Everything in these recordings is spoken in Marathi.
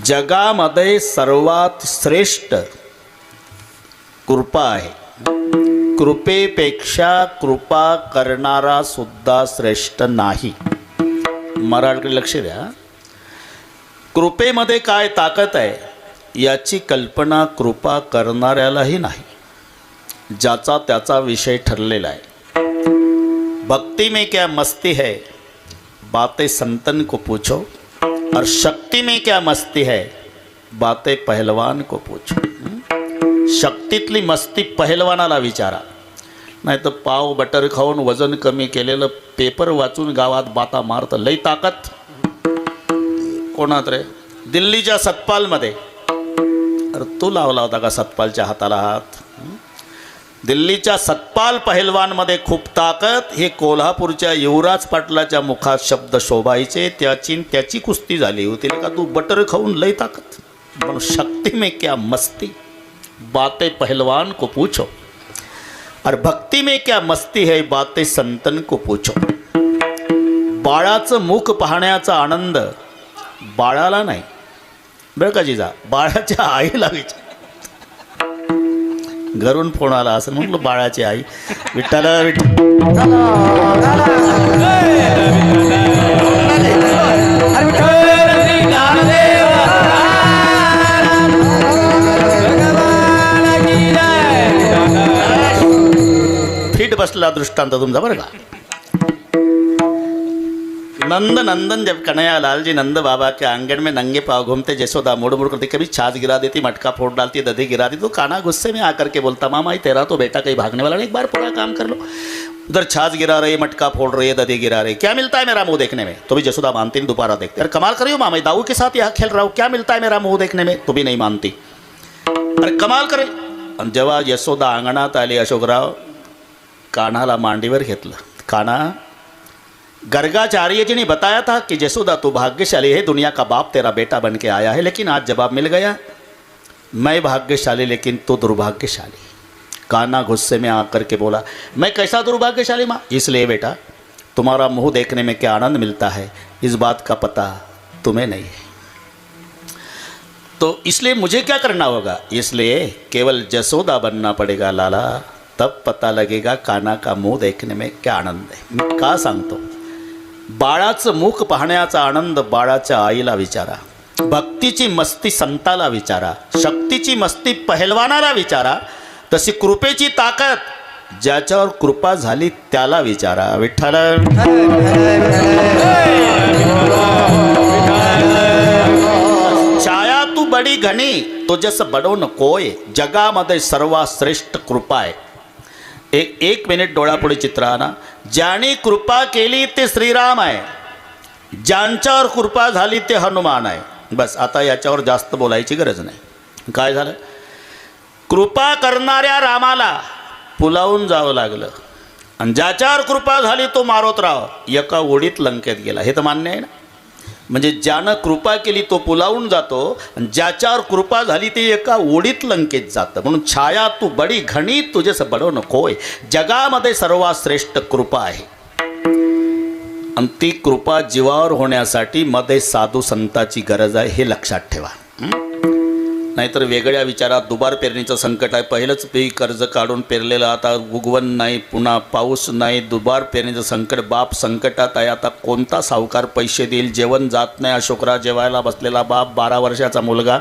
जगामध्ये सर्वात श्रेष्ठ कृपा आहे. कृपेपेक्षा कृपा करणारा सुद्धा श्रेष्ठ नाही. मराठीकडे लक्ष द्या. कृपेमध्ये काय ताकद आहे याची कल्पना कृपा करणाऱ्यालाही नाही. ज्याचा त्याचा विषय ठरलेला आहे. भक्ति में क्या मस्ती है बातें संतन को पूछो, और शक्ति में क्या मस्ती है बातें पहलवान को पूछो. शक्तीतली मस्ती पहलवानाला विचारा. नाही तर पाव बटर खाऊन वजन कमी केलेलं पेपर वाचून गावात बाता मारतं. लई ताकद कोणात रे? दिल्लीच्या सतपालमध्ये. अरे तू लावला होता का सतपालच्या हाताला हात? दिल्लीच्या सतपाल पहलवानमध्ये खूप ताकद. हे कोल्हापूरच्या युवराज पाटलाच्या मुखात शब्द शोभायचे. त्याची कुस्ती झाली होती का तू बटर खाऊन लई ताकद. म्हणून शक्ति में क्या मस्ती बातें पहलवान को पूछो, और भक्ति में क्या मस्ती है बातें संतन को पूछो. बाळाचं मुख पाहण्याचा आनंद बाळाला नाही बरं का जिजा, बाळाच्या आईला विचार. घरून फोन आला असं म्हटलं बाळाची आई. विठ्ठल फिट बसला दृष्टांत तुमचा बरं का. नंद नंदन जब कन्हैया लाल जी नंद बाबा के आंगन में नंगे पाँव घूमते, जसोदा मुड़ मुड़ करती, कभी छाछ गिरा देती, मटका फोड़ डालती, दधी गिरा देती, तो कान्हा गुस्से में आकर के बोलता, मामा तेरा तो बेटा कहीं भागने वाला नहीं, एक बार पूरा काम कर लो. उधर छाछ गिरा रही, मटका फोड़ रही है, दधी गिरा रही, क्या मिलता है मेरा मुंह देखने में? तो भी जसोदा मानती, दोबारा देखते. अरे कमाल कर रही हो मामा, दाऊ के साथ यहाँ खेल रहा हूँ, क्या मिलता है मेरा मुंह देखने में? तो भी नहीं मानती. अरे कमाल करे. आणि जेव्हा यशोदा अंगणात आली, अशोकराव कान्हाला मांडीवर घेतलं. कान्हा, गर्गाचार्य जी ने बताया था कि जसोदा तू भाग्यशाली है, दुनिया का बाप तेरा बेटा बन के आया है, लेकिन आज जवाब मिल गया, मैं भाग्यशाली लेकिन तू दुर्भाग्यशाली. कान्हा गुस्से में आकर के बोला, मैं कैसा दुर्भाग्यशाली माँ? इसलिए बेटा तुम्हारा मुंह देखने में क्या आनंद मिलता है इस बात का पता तुम्हें नहीं है, तो इसलिए मुझे क्या करना होगा? इसलिए केवल जसोदा बनना पड़ेगा लाला, तब पता लगेगा कान्हा का मुंह देखने में क्या आनंद है. मी का सांगतो? बाळाचं मुख पाहण्याचा आनंद बाळाच्या आईला विचारा. भक्तीची मस्ती संताला विचारा. शक्तीची मस्ती पहलवानाला विचारा. तशी कृपेची ताकद ज्याच्यावर कृपा झाली त्याला विचारा. विठ्ठल छाया तू बडी घनी तो जस बडो न कोय, जगामध्ये सर्वात श्रेष्ठ कृपा आहे. एक मिनिट डोळ्यापुढे चित्र आणा. ज्याने कृपा केली ते श्रीराम आहे, ज्यांच्यावर कृपा झाली ते हनुमान आहे. बस आता याच्यावर जास्त बोलायची गरज नाही. काय झालं? कृपा करणाऱ्या रामाला पुलावून जावं लागलं, आणि ज्याच्यावर कृपा झाली तो मारोतराव एका ओढीत लंकेत गेला. हे तर मान्य आहे ना? म्हणजे ज्यानं कृपा केली तो पुलावून जातो, आणि ज्याच्यावर कृपा झाली ते एका ओढीत लंकेत जातं. म्हणून छाया तू बडी घणी तुझेस बडो नकोय, जगामध्ये सर्वात श्रेष्ठ कृपा आहे. आणि ती कृपा जीवावर होण्यासाठी मध्ये साधू संताची गरज आहे, हे लक्षात ठेवा. नाहीतर वेगळ्या विचारात दुबार पेरणीचं संकट आहे. पहिलंच पीक कर्ज काढून पेरलेलं, आता उगवण नाही, पुन्हा पाऊस नाही, दुबार पेरणीचं संकट. बाप संकटात आहे. आता कोणता सावकार पैसे देईल? जेवण जात नाही. अशोकराव जेवायला बसलेला बाप, 12 वर्षाचा मुलगा,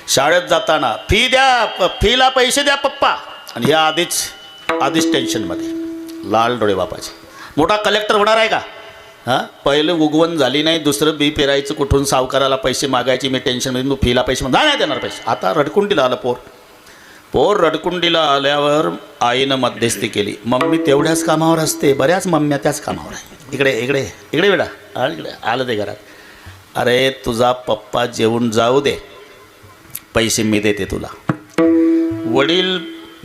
शाळेत जाताना फी द्या, फीला पैसे द्या पप्पा. आणि ह्या आधीच टेन्शनमध्ये. लाल डोळे बापाचे. मोठा कलेक्टर होणार आहे का? हां, पहिलं उगवण झाली नाही, दुसरं बी पेरायचं कुठून, सावकाराला पैसे मागायचे, मी टेन्शनमध्ये, तू फीला पैसे नाही देणार पैसे. आता रडकुंडीला आलं पोर रडकुंडीला आल्यावर आईनं मध्यस्थी केली. मम्मी तेवढ्याच कामावर असते, बऱ्याच मम्म्या त्याच कामावर आहे. इकडे बेटा, इकडे आलं ते घरात. अरे तुझा पप्पा जेवून जाऊ दे, पैसे मी देते तुला. वडील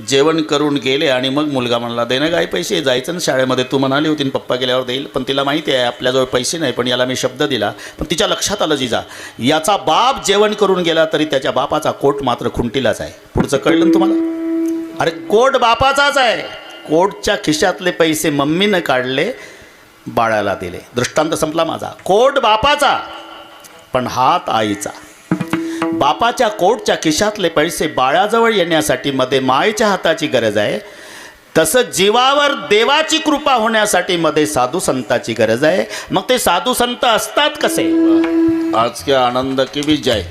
जेवण करून गेले आणि मग मुलगा म्हणला, दे ना काय पैसे, जायचं ना शाळेमध्ये, तू म्हणाली होती पप्पा गेल्यावर देईल. पण तिला माहिती आहे आपल्याजवळ पैसे नाही, पण याला मी शब्द दिला. पण तिच्या लक्षात आलं, जिजा याचा बाप जेवण करून गेला तरी त्याच्या बापाचा कोट मात्र खुंटीलाच आहे. पुढचं कळलं ना तुम्हाला? अरे कोट बापाचाच आहे, कोटच्या खिशातले पैसे मम्मीनं काढले, बाळाला दिले. दृष्टांत संपला माझा. कोट बापाचा पण हात आईचा. बापाच्या कोटच्या खिशातले पैसे बाळाजवळ येण्यासाठी मध्ये मायेच्या हाताची गरज आहे, तसं जीवावर देवाची कृपा होण्यासाठी मध्ये साधू संताची गरज आहे. मग ते साधू संत असतात कसे? आज के आनंद की भी जय.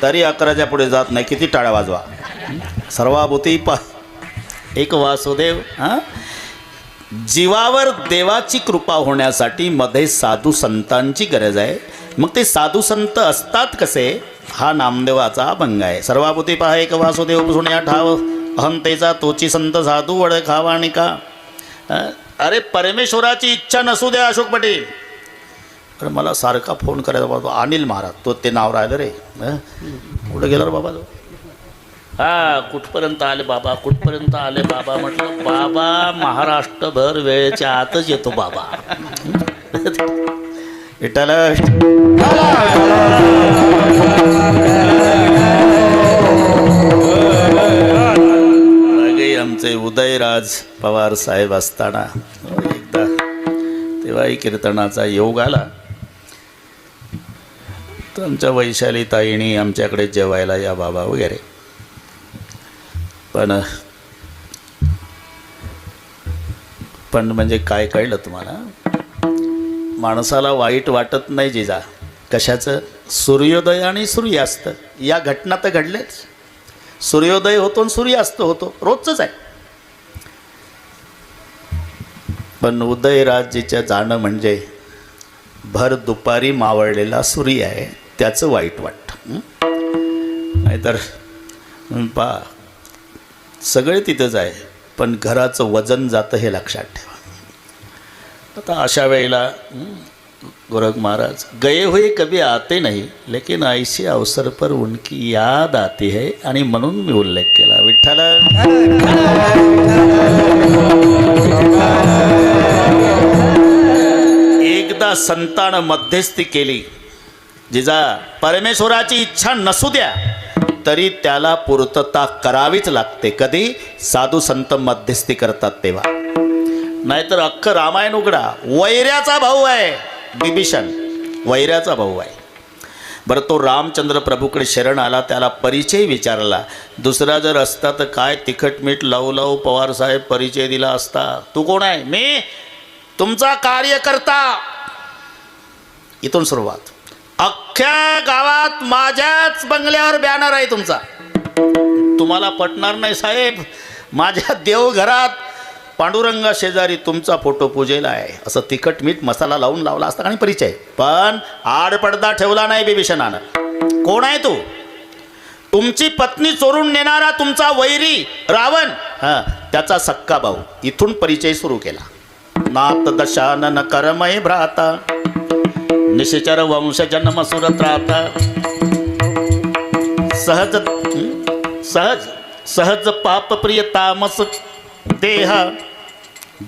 तरी 11च्या पुढे जात नाही. किती टाळ्या वाजवा. सर्वाभूती एक वासुदेव. जीवावर देवाची कृपा होण्यासाठी मध्ये साधू संतांची गरज आहे. मग ते साधू संत असतात कसे? हा नामदेवाचा अभंग आहे. सर्वाभूती पहा एक वासुदेव सुण्या ठाव अहंतेचा तोची संत साधू वड खावा आणि का. अरे परमेश्वराची इच्छा नसू द्या अशोक पाटील. अरे मला सारखा फोन करायचा बाबा अनिल महाराज, तो ते नाव राहिलं रे. कुठं गेला रे बाबा तो? हा कुठपर्यंत आले बाबा, कुठपर्यंत आले बाबा. म्हटलं बाबा महाराष्ट्रभर वेळेच्या आतच येतो बाबा. विठ्ठल आमचे उदयराज पवार साहेब असताना एकदा तेव्हाही कीर्तनाचा योग आला. तर आमच्या वैशाली ताईनी आमच्याकडे जेवायला या बाबा वगैरे. पण म्हणजे काय कळलं तुम्हाला? माणसाला वाईट वाटत नाही जिजा. कशाचं? सूर्योदय आणि सूर्यास्त या घटना तर घडल्याच. सूर्योदय होतो आणि सूर्यास्त होतो, रोजच आहे. पण उदयराजजीच्या जाणं म्हणजे भर दुपारी मावळलेला सूर्य आहे, त्याचं वाईट वाटतं. नाहीतर पा सगळे तिथंच आहे, पण घराचं वजन जातं हे लक्षात ठेवा. आता अशा वेळेला गोरख महाराज गए हुए कभी आते नहीं, लेकिन ऐसे अवसर पर उनकी याद आती है, आणि म्हणून मी उल्लेख केला. विठ्ठल एकदा संतानं मध्यस्थी केली. जिजा परमेश्वराची इच्छा नसू द्या तरी त्याला पूर्तता करावीच लागते. कधी? साधू संत मध्यस्थी करतात तेव्हा. नाहीतर अख्खं रामायण उघडा. वैऱ्याचा भाऊ आहे बिभीषण, वैऱ्याचा भाऊ आहे. बरं तो रामचंद्र प्रभूकडे शरण आला, त्याला परिचय विचारला. दुसरा जर असता तर काय तिखट मीठ लावू लावू पवारसाहेब परिचय दिला असता. तू कोण आहे? मी तुमचा कार्यकर्ता. इथून सुरुवात. अख्ख्या गावात माझ्याच बंगल्यावर बॅनर आहे तुमचा. तुम्हाला पटणार नाही साहेब, माझ्या देवघरात पांडुरंगा शेजारी तुमचा फोटो पूजेला आहे. असं तिखट मीठ मसाला लावून लावला असता आणि परिचय. पण आडपडदा ठेवला नाही बिभीषणानं. कोण आहे तू? तुमची पत्नी चोरून नेणारा तुमचा वैरी रावण, त्याचा सक्का भाऊ. इथून परिचय सुरू केला. नात दशानन करमय भ्राता, निशेचर वंश जन्म सुरत राहता. सहज सहज सहज पाप प्रिय तामस देह,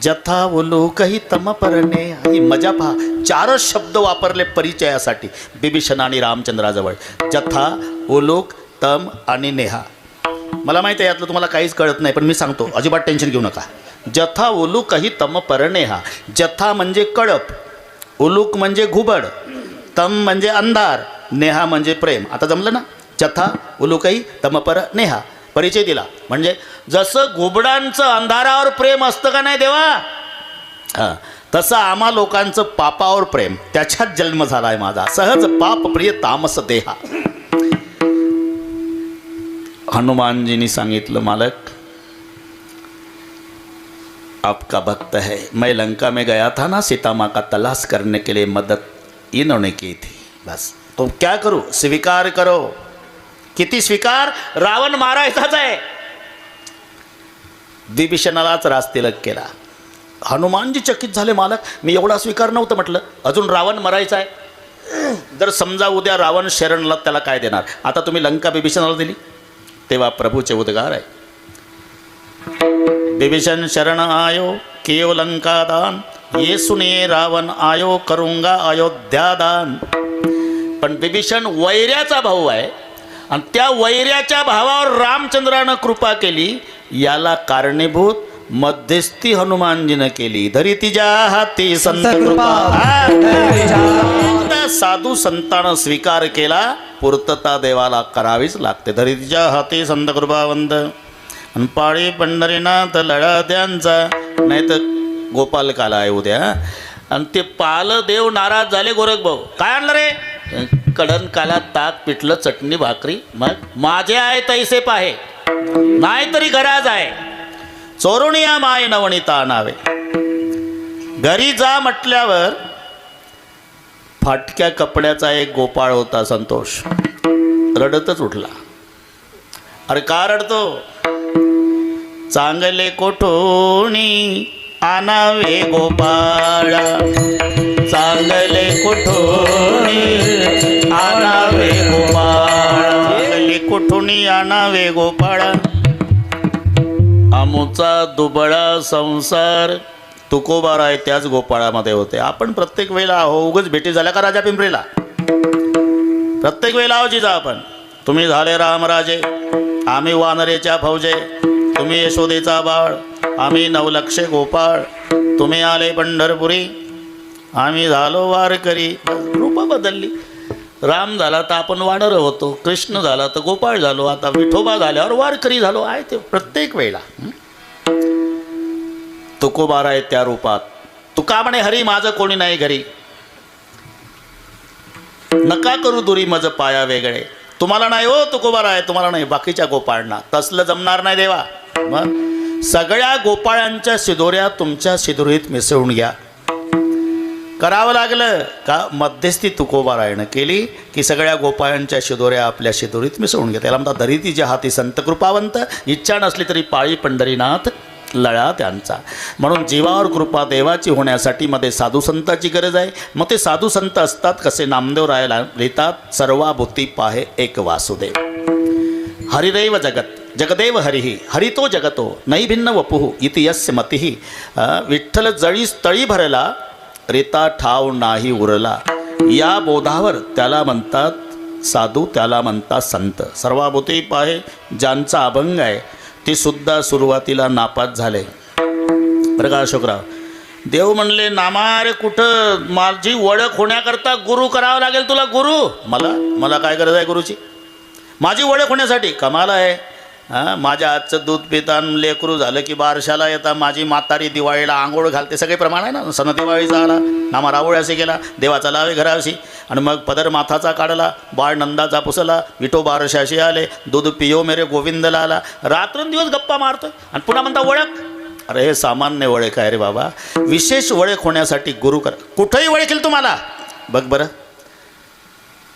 जथा वो लोकही तम परणे. ही मजा पहा. 4 शब्द वापरले परिचयासाठी बिभीषण आणि रामचंद्राजवळ. जथा, ओलोक, तम आणि नेहा. मला माहिती आहे यातलं तुम्हाला काहीच कळत नाही, पण मी सांगतो, अजिबात टेन्शन घेऊ नका. जथा ओलूकही तम परनेहा. जथा म्हणजे कळप, ओलूक म्हणजे घुबड, तम म्हणजे अंधार, नेहा म्हणजे प्रेम. आता जमलं ना? जथा ओलूकही तम पर नेहा. परिचय दिला. म्हणजे जसं घुबडांचं अंधारावर प्रेम असतं का नाही देवा, तसं आम्हा लोकांचं पापावर प्रेम. त्याच्यात जन्म झाला आहे माझा. सहज पाप प्रिय तामस देहा. हनुमानजींनी सांगितलं, मालक आपका भक्त है. मैं लंका में गया था ना, सीता माँ का तलाश करने के लिए मदद इन्होंने की थी. बस तो क्या करूं? स्वीकार करो. किती स्वीकार? रावण मारायचाच आहे. विभीषणालाच राजतिलक केला. हनुमानजी चकित झाले. मालक मी एवढा स्वीकार नव्हतं म्हटलं, अजून रावण मरायचा आहे. जर समजा उद्या रावण शरणला, त्याला काय देणार? आता तुम्ही लंका विभीषणाला दिली. तेव्हा प्रभूचे उद्गार आहे. विभीषण शरण आयो कियो लंका दान, ये सुनिए रावण आयो करूंगा अयोध्या दान. पण विभीषण वैऱ्याचा भाऊ आहे, आणि त्या वैऱ्याच्या भावावर रामचंद्रानं कृपा केली. याला कारणीभूत मध्यस्थी हनुमानजीनं केली. धरी तिच्या हाती संत कृपा सगळ्या साधू संतांना स्वीकार केला, पूर्तता देवाला करावीच लागते. धरितीच्या हाती संत कृपावंत आणि पाळी पंढरीनाथ लढा त्यांचा, नाही तर गोपाल काला आहे उद्या. आणि ते पाल देव नाराज झाले. गोरख भाऊ काय आणलं रे? कडन काला ताक पिठलं चटणी भाकरी. मग माझे आहे तैसे पाहे, नाही तरी घराज आहे. चोरुणिया माय नवणिता नावे. घरी जा म्हटल्यावर फाटक्या कपड्याचा एक गोपाळ होता संतोष, रडतच उठला. अरे का रडतो? चांगले कोठोणी आनावे गोपाळा, चांगले कोठोणी आनावे गोपाळा, चांगले कोठोणी आनावे गोपाळा. आमुचा दुबळा संसार. तुकोबाराय त्याच गोपाळामध्ये होते. आपण प्रत्येक वेळेला आहो, उगच भेटी झाल्या का राजा पिंपरीला? प्रत्येक वेळेला आहो जिजा आपण. तुम्ही झाले रामराजे, आम्ही वानरेच्या फौजे. तुम्ही यशोदेचा बाळ, आम्ही नवलक्षे गोपाळ. तुम्ही आले पंढरपुरी, आम्ही झालो वारकरी. रूपा बदलली. राम झाला तर आपण वानर होतो, कृष्ण झाला तर गोपाळ झालो, आता विठोबा झाल्यावर वारकरी झालो. आहे ते प्रत्येक वेळेला. तुकोबार आहे त्या रूपात. तुका म्हणे हरी माझं कोणी नाही घरी, नका करू दुरी मज पाया वेगळे. तुम्हाला नाही हो तुकोबार आहे, तुम्हाला नाही, बाकीच्या गोपाळांना. तसलं जमणार नाही देवा. मग सगळ्या गोपाळांच्या शिदोऱ्या तुमच्या शिदोरीत मिसळून घ्या. करावं लागलं का मध्यस्थी तुकोबारायनं केली की सगळ्या गोपाळांच्या शिदोऱ्या आपल्या शिदोरीत मिसळून घ्या. त्याला म्हणतात धरितीच्या हाती संत कृपावंत. इच्छा नसली तरी पाळी पंढरीनाथ लळा त्यांचा. म्हणून जीवावर कृपा देवाची होण्यासाठी मध्ये साधू संताची गरज आहे. मग ते साधू संत असतात कसे? नामदेव रायाला लिहितात, सर्वाभूती पाहे एक वासुदेव. हरिदैव जगत जगदेव हरिही हरितो जगतो नाही भिन्न वपुः इति यस्य मतिः. विठ्ठल जळी तळी भरला रेता ठाव नाही उरला. या बोधावर त्याला म्हणतात साधू, त्याला म्हणतात संत. सर्वाभूती पाहे ज्यांचा अभंग आहे ते सुद्धा सुरुवातीला नापास झाले बरं का अशोकराव. देव म्हणले नामारे कुठं, माझी ओळख होण्याकरता गुरु करावा लागेल तुला. गुरु मला काय गरज आहे गुरुची? माझी ओळख होण्यासाठी कमाल आहे. हां, माझ्या हातचं दूध पितान लेकरू झालं की बारशाला येता. माझी म्हातारी दिवाळीला आंघोळ घालते. सगळे प्रमाण आहे ना. सण दिवाळीचा आला, नामा रावळ्याशी गेला, देवाचा लावे घराशी, आणि मग पदर माथाचा काढला, बाळ नंदाचा पुसला, विठो बारशाशी आले, दूध पियो मेरे गोविंदला आला. रात्रंदिवस गप्पा मारतोय आणि पुन्हा म्हणता ओळख. अरे हे सामान्य ओळख आहे रे बाबा. विशेष ओळख होण्यासाठी गुरु कर. कुठंही ओळखेल तुम्हाला. बघ बरं.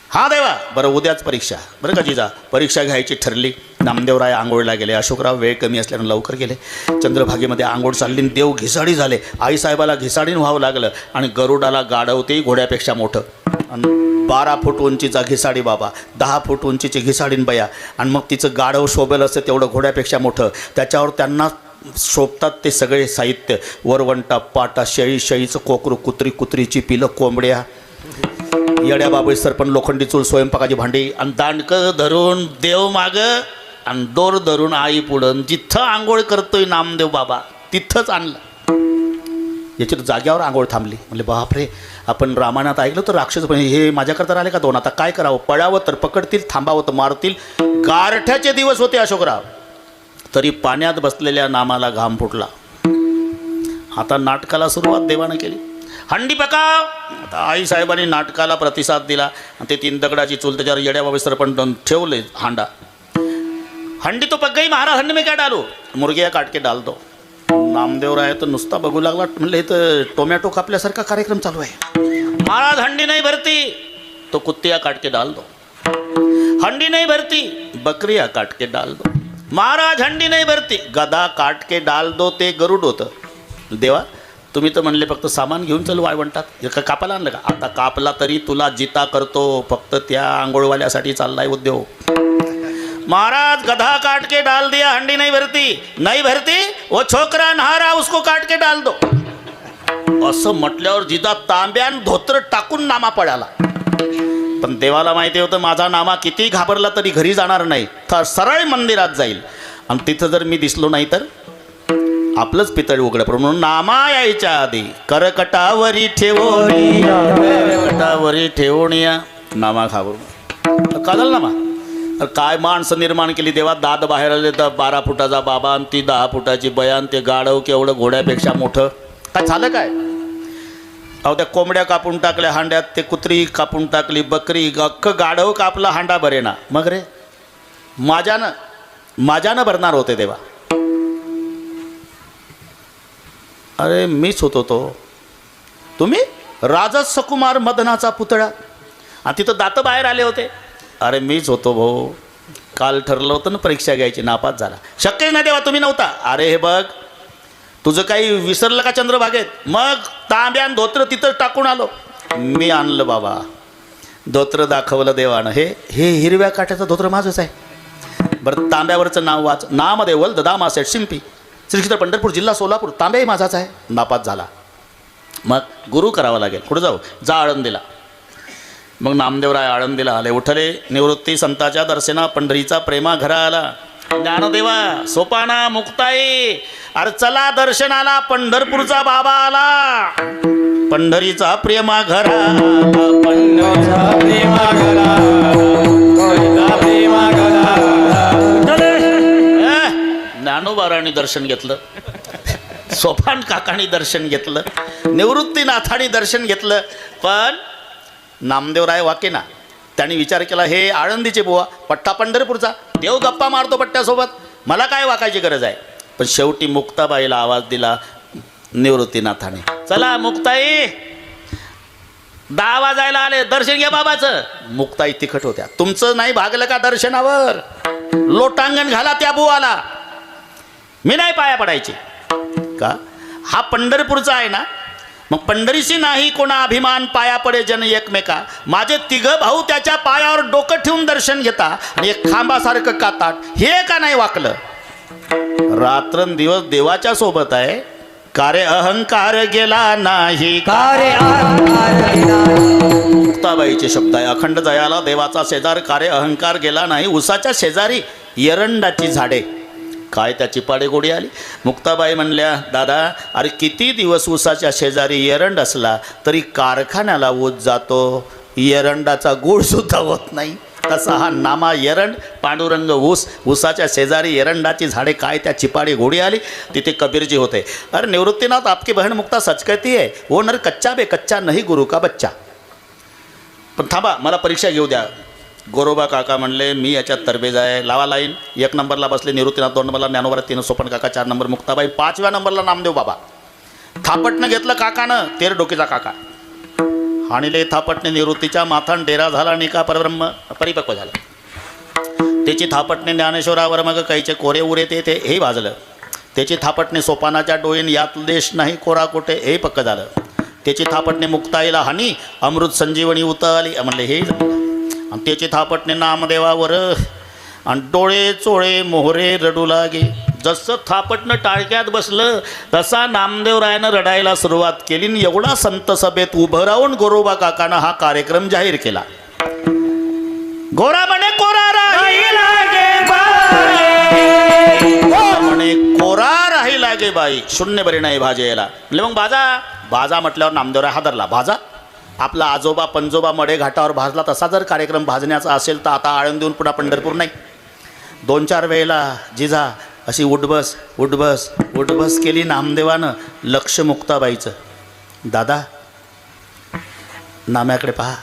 हा देवा. बरं उद्याच परीक्षा बरं का जिजा. परीक्षा घ्यायची ठरली. नामदेवराय आंघोळला गेले. अशोकराव वेळ कमी असल्यानं लवकर गेले. चंद्रभागेमध्ये आंघोळ चालली. देव घिसाडी झाले. आईसाहेबाला घिसाडीन व्हावं लागलं. आणि गरुडाला गाडवते घोड्यापेक्षा मोठं. आणि 12 फूट उंचीचा घिसाडी बाबा, 10 फूट उंचीची घिसाडीन बया. आणि मग तिचं गाढव शोभेल असतं तेवढं घोड्यापेक्षा मोठं. त्याच्यावर त्यांना शोभतात ते सगळे साहित्य. वरवंटा, पाटा, शेळी, शेळीचं कोकरू, कुत्री, कुत्रीची पिलं, कोंबड्या, येड्या बाबळीसर पण लोखंडी चूल, स्वयंपाकाची भांडी, आणि दांडकं धरून देव मागं आणि दोर धरून आई पुढं. जिथं आंघोळ करतोय नामदेव बाबा तिथंच आणलं. याची जाग्यावर आंघोळ थांबली. म्हणले बापरे, आपण रामायणात ऐकलं तर राक्षस पण हे माझ्याकरता राहिले का दोन? आता काय करावं? पळावं तर पकडतील, थांबावं तर मारतील. गारठ्याचे दिवस होते अशोकराव. तरी पाण्यात बसलेल्या नामाला घाम फुटला. आता नाटकाला सुरुवात देवानं केली. हंडी पकाव. आता आईसाहेबांनी नाटकाला प्रतिसाद दिला. आणि ते 3 दगडाची चूल, त्याच्यावर येड्या बाबीसर पण ठेवले हांडा. हंडी तो पक गई महाराज, हंडी में क्या डालू? मुर्गिया काट के डाल दो. नामदेवराय तर नुसता बघू लागला. म्हणले इथं टोमॅटो कापल्यासारखा कार्यक्रम चालू आहे. महाराज हंडी नहीं भरती तो कुत्तिया काट के डाल दो. हंडी नहीं भरती बकरिया काट के डाल दो. महाराज हंडी नहीं भरती गदा काट के डाल दो. ते गरुड होतं. देवा तुम्ही तर म्हणले फक्त सामान घेऊन चल वाळवंटात. का कापायला आणलं का? आता कापला तरी तुला जिता करतो. फक्त त्या आंघोळवाल्यासाठी चाललाय उद्योग. महाराज गधा काट के डाल दिया, हंडी नहीं भरती वो छोकरा नहा रहा उसको काट के डाल दो. असं म्हटल्यावर जिदा तांब्यान धोत्र टाकून नामा पडाला. पण देवाला माहिती होतं माझा नामा किती घाबरला तरी घरी जाणार नाही, तर सरळ मंदिरात जाईल. आणि तिथं जर मी दिसलो नाही तर आपलंच पितळ उघडं पडून म्हणून नामा यायच्या आधी करकटावरी ठेवणी करकटावरी ठेवणिया नामा खावरून काढल नामा. अरे काय माणसं निर्माण केली देवा. दात बाहेर आले तर 12 फुटाचा बाबा आणि ती 10 फुटाची बयान. ते गाढव केवढं घोड्यापेक्षा मोठं. काय झालं काय. अहो त्या कोंबड्या कापून टाकल्या हांड्यात. ते कुत्री कापून टाकली बकरी. अख्खं गाढव कापला हांडा बरे ना. मग रे माझ्यानं भरणार होते देवा. अरे मीच होतो तो. तुम्ही राजस सकुमार मदनाचा पुतळा आणि तिथं दात बाहेर आले होते. अरे मीच होतो भाऊ. काल ठरलं होतं ना परीक्षा घ्यायची. नापास झाला. शक्यच नाही देवा तुम्ही नव्हता. अरे हे बघ तुझं काही विसरलं का चंद्रभागेत. मग तांब्यान धोत्र तिथं टाकून आलो. मी आणलं बाबा धोत्र दाखवलं देवानं. हे हिरव्या काठ्याचं धोत्र माझंच आहे. बरं तांब्यावरचं नाव वाच. नामदेवल ददामा सेठ शिंपी श्री क्षेत्र पंढरपूर जिल्हा सोलापूर. तांब्याही माझाच आहे. नापास झाला. मग गुरु करावा लागेल. कुठं जाऊ. जा आळंदीला. मग नामदेवराय आळंदीला आले. उठले निवृत्ती संताच्या दर्शना. पंढरीचा प्रेमा घरा आला. ज्ञानदेवा सोपाना मुक्ताई. अरे चला दर्शनाला. पंढरपूरचा बाबा आला. पंढरीचा प्रेमा घरा. पंढरीचा प्रेमा घरा. प्रेमा घरा. ज्ञानोबारांनी दर्शन घेतलं. सोपान काकांनी दर्शन घेतलं. निवृत्तीनाथांनी दर्शन घेतलं. पण नामदेवराय वाकेना. त्यांनी विचार केला हे आळंदीचे बुवा पट्टा पंढरपूरचा. देव गप्पा मारतो पट्ट्यासोबत. मला काय वाकायची गरज आहे. पण शेवटी मुक्ताबाईला आवाज दिला निवृत्तीनाथाने. चला मुक्ताई 10 वाजायला आले. दर्शन घ्या बाबाचं. मुक्ताई तिखट होत्या. तुमचं नाही भागलं का दर्शनावर. लोटांगण घाला त्या बुवाला. मी नाही पाया पडायची का. हा पंढरपूरचा आहे ना. मग पंढरीशी नाही कोणा अभिमान. पाया पडे जन एकमेका. माझे 3 भाऊ त्याच्या पायावर डोकं ठेवून दर्शन घेता आणि एक खांबासारखं काताट. हे का नाही वाकलं. रात्रंदिवस देवाच्या सोबत आहे. कारे अहंकार गेला नाही. कारे मुक्ताबाईचे शब्द आहे. अखंड जयाला देवाचा शेजार. कारे अहंकार गेला नाही. उसाच्या शेजारी एरंडाची झाडे. काय त्याची पाडे गोडी आली. मुक्ताबाई म्हणल्या दादा अरे किती दिवस उसाच्या शेजारी एरंड असला तरी कारखान्याला ऊस जातो. एरंडाचा गुळ सुद्धा होत नाही. तसा हा नामा एरंड. पांडुरंग ऊस. उसाच्या शेजारी एरंडाची झाडे. काय त्या चिपाडी घोडी आली. तिथे कबीरजी होते. अरे निवृत्तीनाथ आपकी बहन मुक्ता सच कहती है. वो नर कच्चा बे कच्चा नहीं गुरु का बच्चा. पण थांबा मला परीक्षा घेऊ द्या. गोरोबा काका म्हणले मी याच्यात तरबेज आहे. लावा लाईन. 1 नंबरला बसले निवृत्तीनाथ. 2 नंबरला ज्ञानोबा. 3 सोपन काका. 4 नंबर मुक्ताबाई. 5व्या नंबरला नामदेव बाबा. थापटनं घेतलं काकानं. 13 डोकीचा काका. हाणिले थापटने निवृत्तीच्या माथान. डेरा झाला निका परब्रह्म परिपक्व झालं. त्याची थापटने ज्ञानेश्वरावर मग काहीचे कोरे उरे ते हे भाजलं. त्याची थापटने सोपानाच्या डोळीन. यात देश नाही कोरा कोटे. हे पक्क झालं. त्याची थापटने मुक्ताईला हानी. अमृत संजीवनी उतरली म्हणले हे. आणि त्याची थापटणे नामदेवावर. आणि डोळे चोळे मोहरे रडू लागे. जसं थापटणं टाळक्यात बसलं तसा नामदेवरायानं रडायला सुरुवात केली. आणि एवढा संत सभेत उभं राहून गोरोबा काकानं हा कार्यक्रम जाहीर केला. गोरा म्हणे कोरा राहिला गे बाई. म्हणे कोरा राहिला गे बाई. शून्य बरी नाही भाजेला. म्हणजे मग भाजा म्हटल्यावर नामदेवराय हादरला. भाजा आपला आजोबा पंजोबा मडे घाटावर भाजला तसा जर कार्यक्रम भाजण्याचा असेल तर आता आळंदीहून पुन्हा पंढरपूर नाही. 2-4 वेळेला जिजा अशी उठबस उठबस उठबस केली नामदेवानं. लक्ष मुक्ताबाईचं. दादा नाम्याकडे पहा.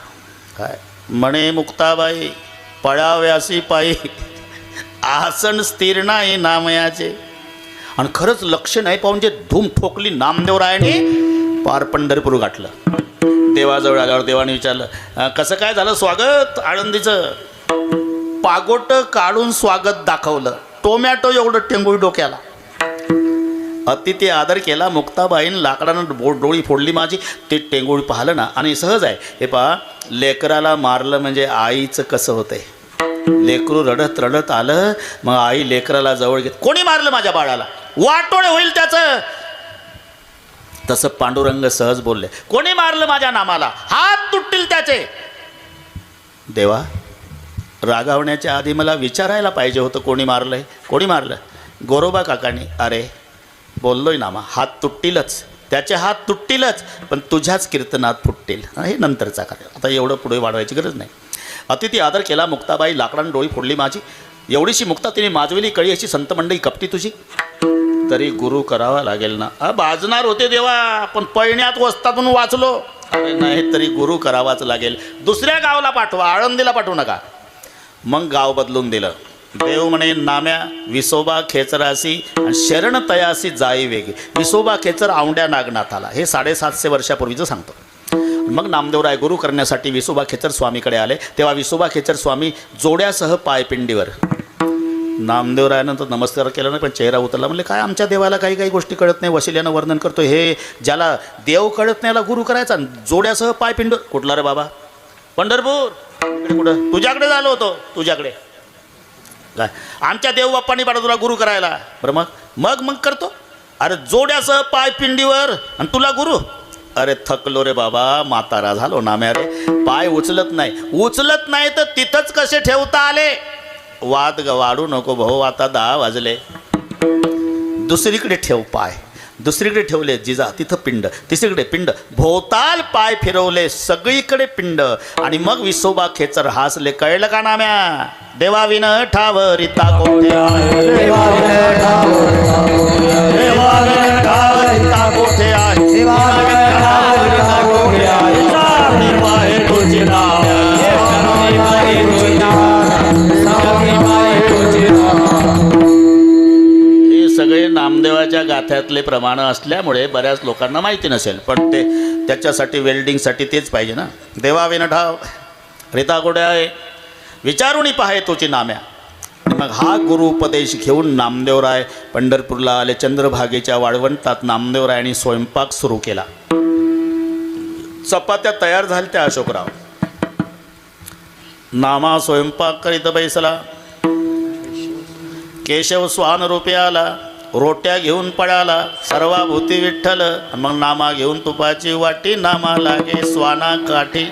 काय म्हणे मुक्ताबाई पळाव्यासी पायी आसन स्थिर नाही नामयाचे. आणि खरंच लक्ष नाही पाहून जे धूम ठोकली नामदेवरायाने. पार पंढरपूर गाठलं. देवाजवळ आल्यावर देवाने विचारलं कसं काय झालं स्वागत आळंदीचं. पागोट काढून स्वागत दाखवलं. टोमॅटो एवढं टेंगुळी डोक्याला. अतिथी आदर केला. मुक्ताबाईन लाकडानं डोळी फोडली माझी. ते टेंगुळी पाहिलं ना. आणि सहज आहे हे पहा. लेकराला मारलं म्हणजे आईचं कसं होतंय. लेकरू रडत रडत आलं. मग आई लेकराला जवळ घेत. कोणी मारलं माझ्या बाळाला. वाटोळे होईल त्याचं. तसं पांडुरंग सहज बोलले. कोणी मारलं माझ्या नामाला. हात तुटतील त्याचे. देवा रागावण्याच्या आधी मला विचारायला पाहिजे होतं कोणी मारलंय. कोणी मारलं. गोरोबा काकाने. अरे बोललोय नामा, हात तुटतीलच, त्याचे हात तुटतीलच, पण तुझ्याच कीर्तनात फुटतील. हे नंतरचा कार्य, आता एवढं पुढे वाढवायची गरज नाही. अतिथी आदर केला मुक्ताबाई, लाकडानं डोळी फोडली माझी. एवढीशी मुक्ता तिने माजविली कळी, अशी संत मंडळी कपटी तुझी. तरी गुरु करावा लागेल ना. बाजणार होते देवा, पण पैण्यात वस्तातून वाचलो. अरे नाही, तरी गुरु करावाच लागेल. दुसऱ्या गावाला पाठवा, आळंदीला पाठवू नका. मग गाव बदलून दिलं. देव म्हणे नाम्या विसोबा खेचरासी आणि शरण तयासी जाई वेगी. विसोबा खेचर औंड्या नागनाथाला, हे 750 वर्षापूर्वीचं सांगतो. मग नामदेवराय गुरु करण्यासाठी विसोबा खेचर स्वामीकडे आले. तेव्हा विसोबा खेचर स्वामी जोड्यासह पायपिंडीवर. नामदेवरायानं तर नमस्कार केला नाही, पण चेहरा उतरला. म्हणले काय आमच्या देवाला काही काही गोष्टी कळत नाही, वशिल्यानं वर्णन करतो. हे ज्याला देव कळत नाही याला गुरु करायचा, जोड्यासह पायपिंड. कुठला रे बाबा? पंढरपूर. इकडे कुठं? तुझ्याकडे झालो होतो, तुझ्याकडे. काय आमच्या देवबाप्पांनी पाठवलं तुला गुरु करायला? बरं मग मग मग करतो. अरे जोड्यासह पायपिंडीवर आणि तुला गुरु? अरे थकलो रे बाबा, म्हातारा झालो नाम्या रे. पाय उचलत नाही तर तिथंच कसे ठेवता आले? वाद वाढू नको भाऊ, आता 10 वाजले. दुसरीकडे ठेव पाय. दुसरीकडे ठेवले जिजा, तिथं पिंड. तिसरीकडे पिंड. भोवताल पाय फिरवले, सगळीकडे पिंड. आणि मग विसोबा खेचर हासले. कळलं का नाम्या? देवाविन ठाव रिता कोठे आहे, देवाविन ठाव रिता कोठे आहे, देवाविन ठाव रिता कोठे आहे, देवाविन ठाव रिता कोठे आहे. सावणी पाहे तुझे नाव, सावणी पाहे तुझे नाव, सावणी पाहे तुझे नाव. हे सगळे नामदेवाच्या गाथ्यातले प्रमाण असल्यामुळे बऱ्याच लोकांना माहिती नसेल, पण ते त्याच्यासाठी वेल्डिंगसाठी तेच पाहिजे ना. देवाविन ठाव रिता कोठे आहे, विचारून पाहे तोची नाम्या. मग हा गुरु उपदेश घेऊन नामदेवराय पंढरपूरला आले. चंद्रभागेच्या वाळवंटात नामदेवरायांनी स्वयंपाक सुरू केला. चपात्या तयार झाल्या त्या अशोकराव. नामा स्वयंपाक करीत बैसला. केशव स्वान रूपे आला, रोट्या घेऊन पळाला. सर्वाभूती विठ्ठल. मग नामा घेऊन तुपाची वाटी, नामा लागे स्वाना काठी.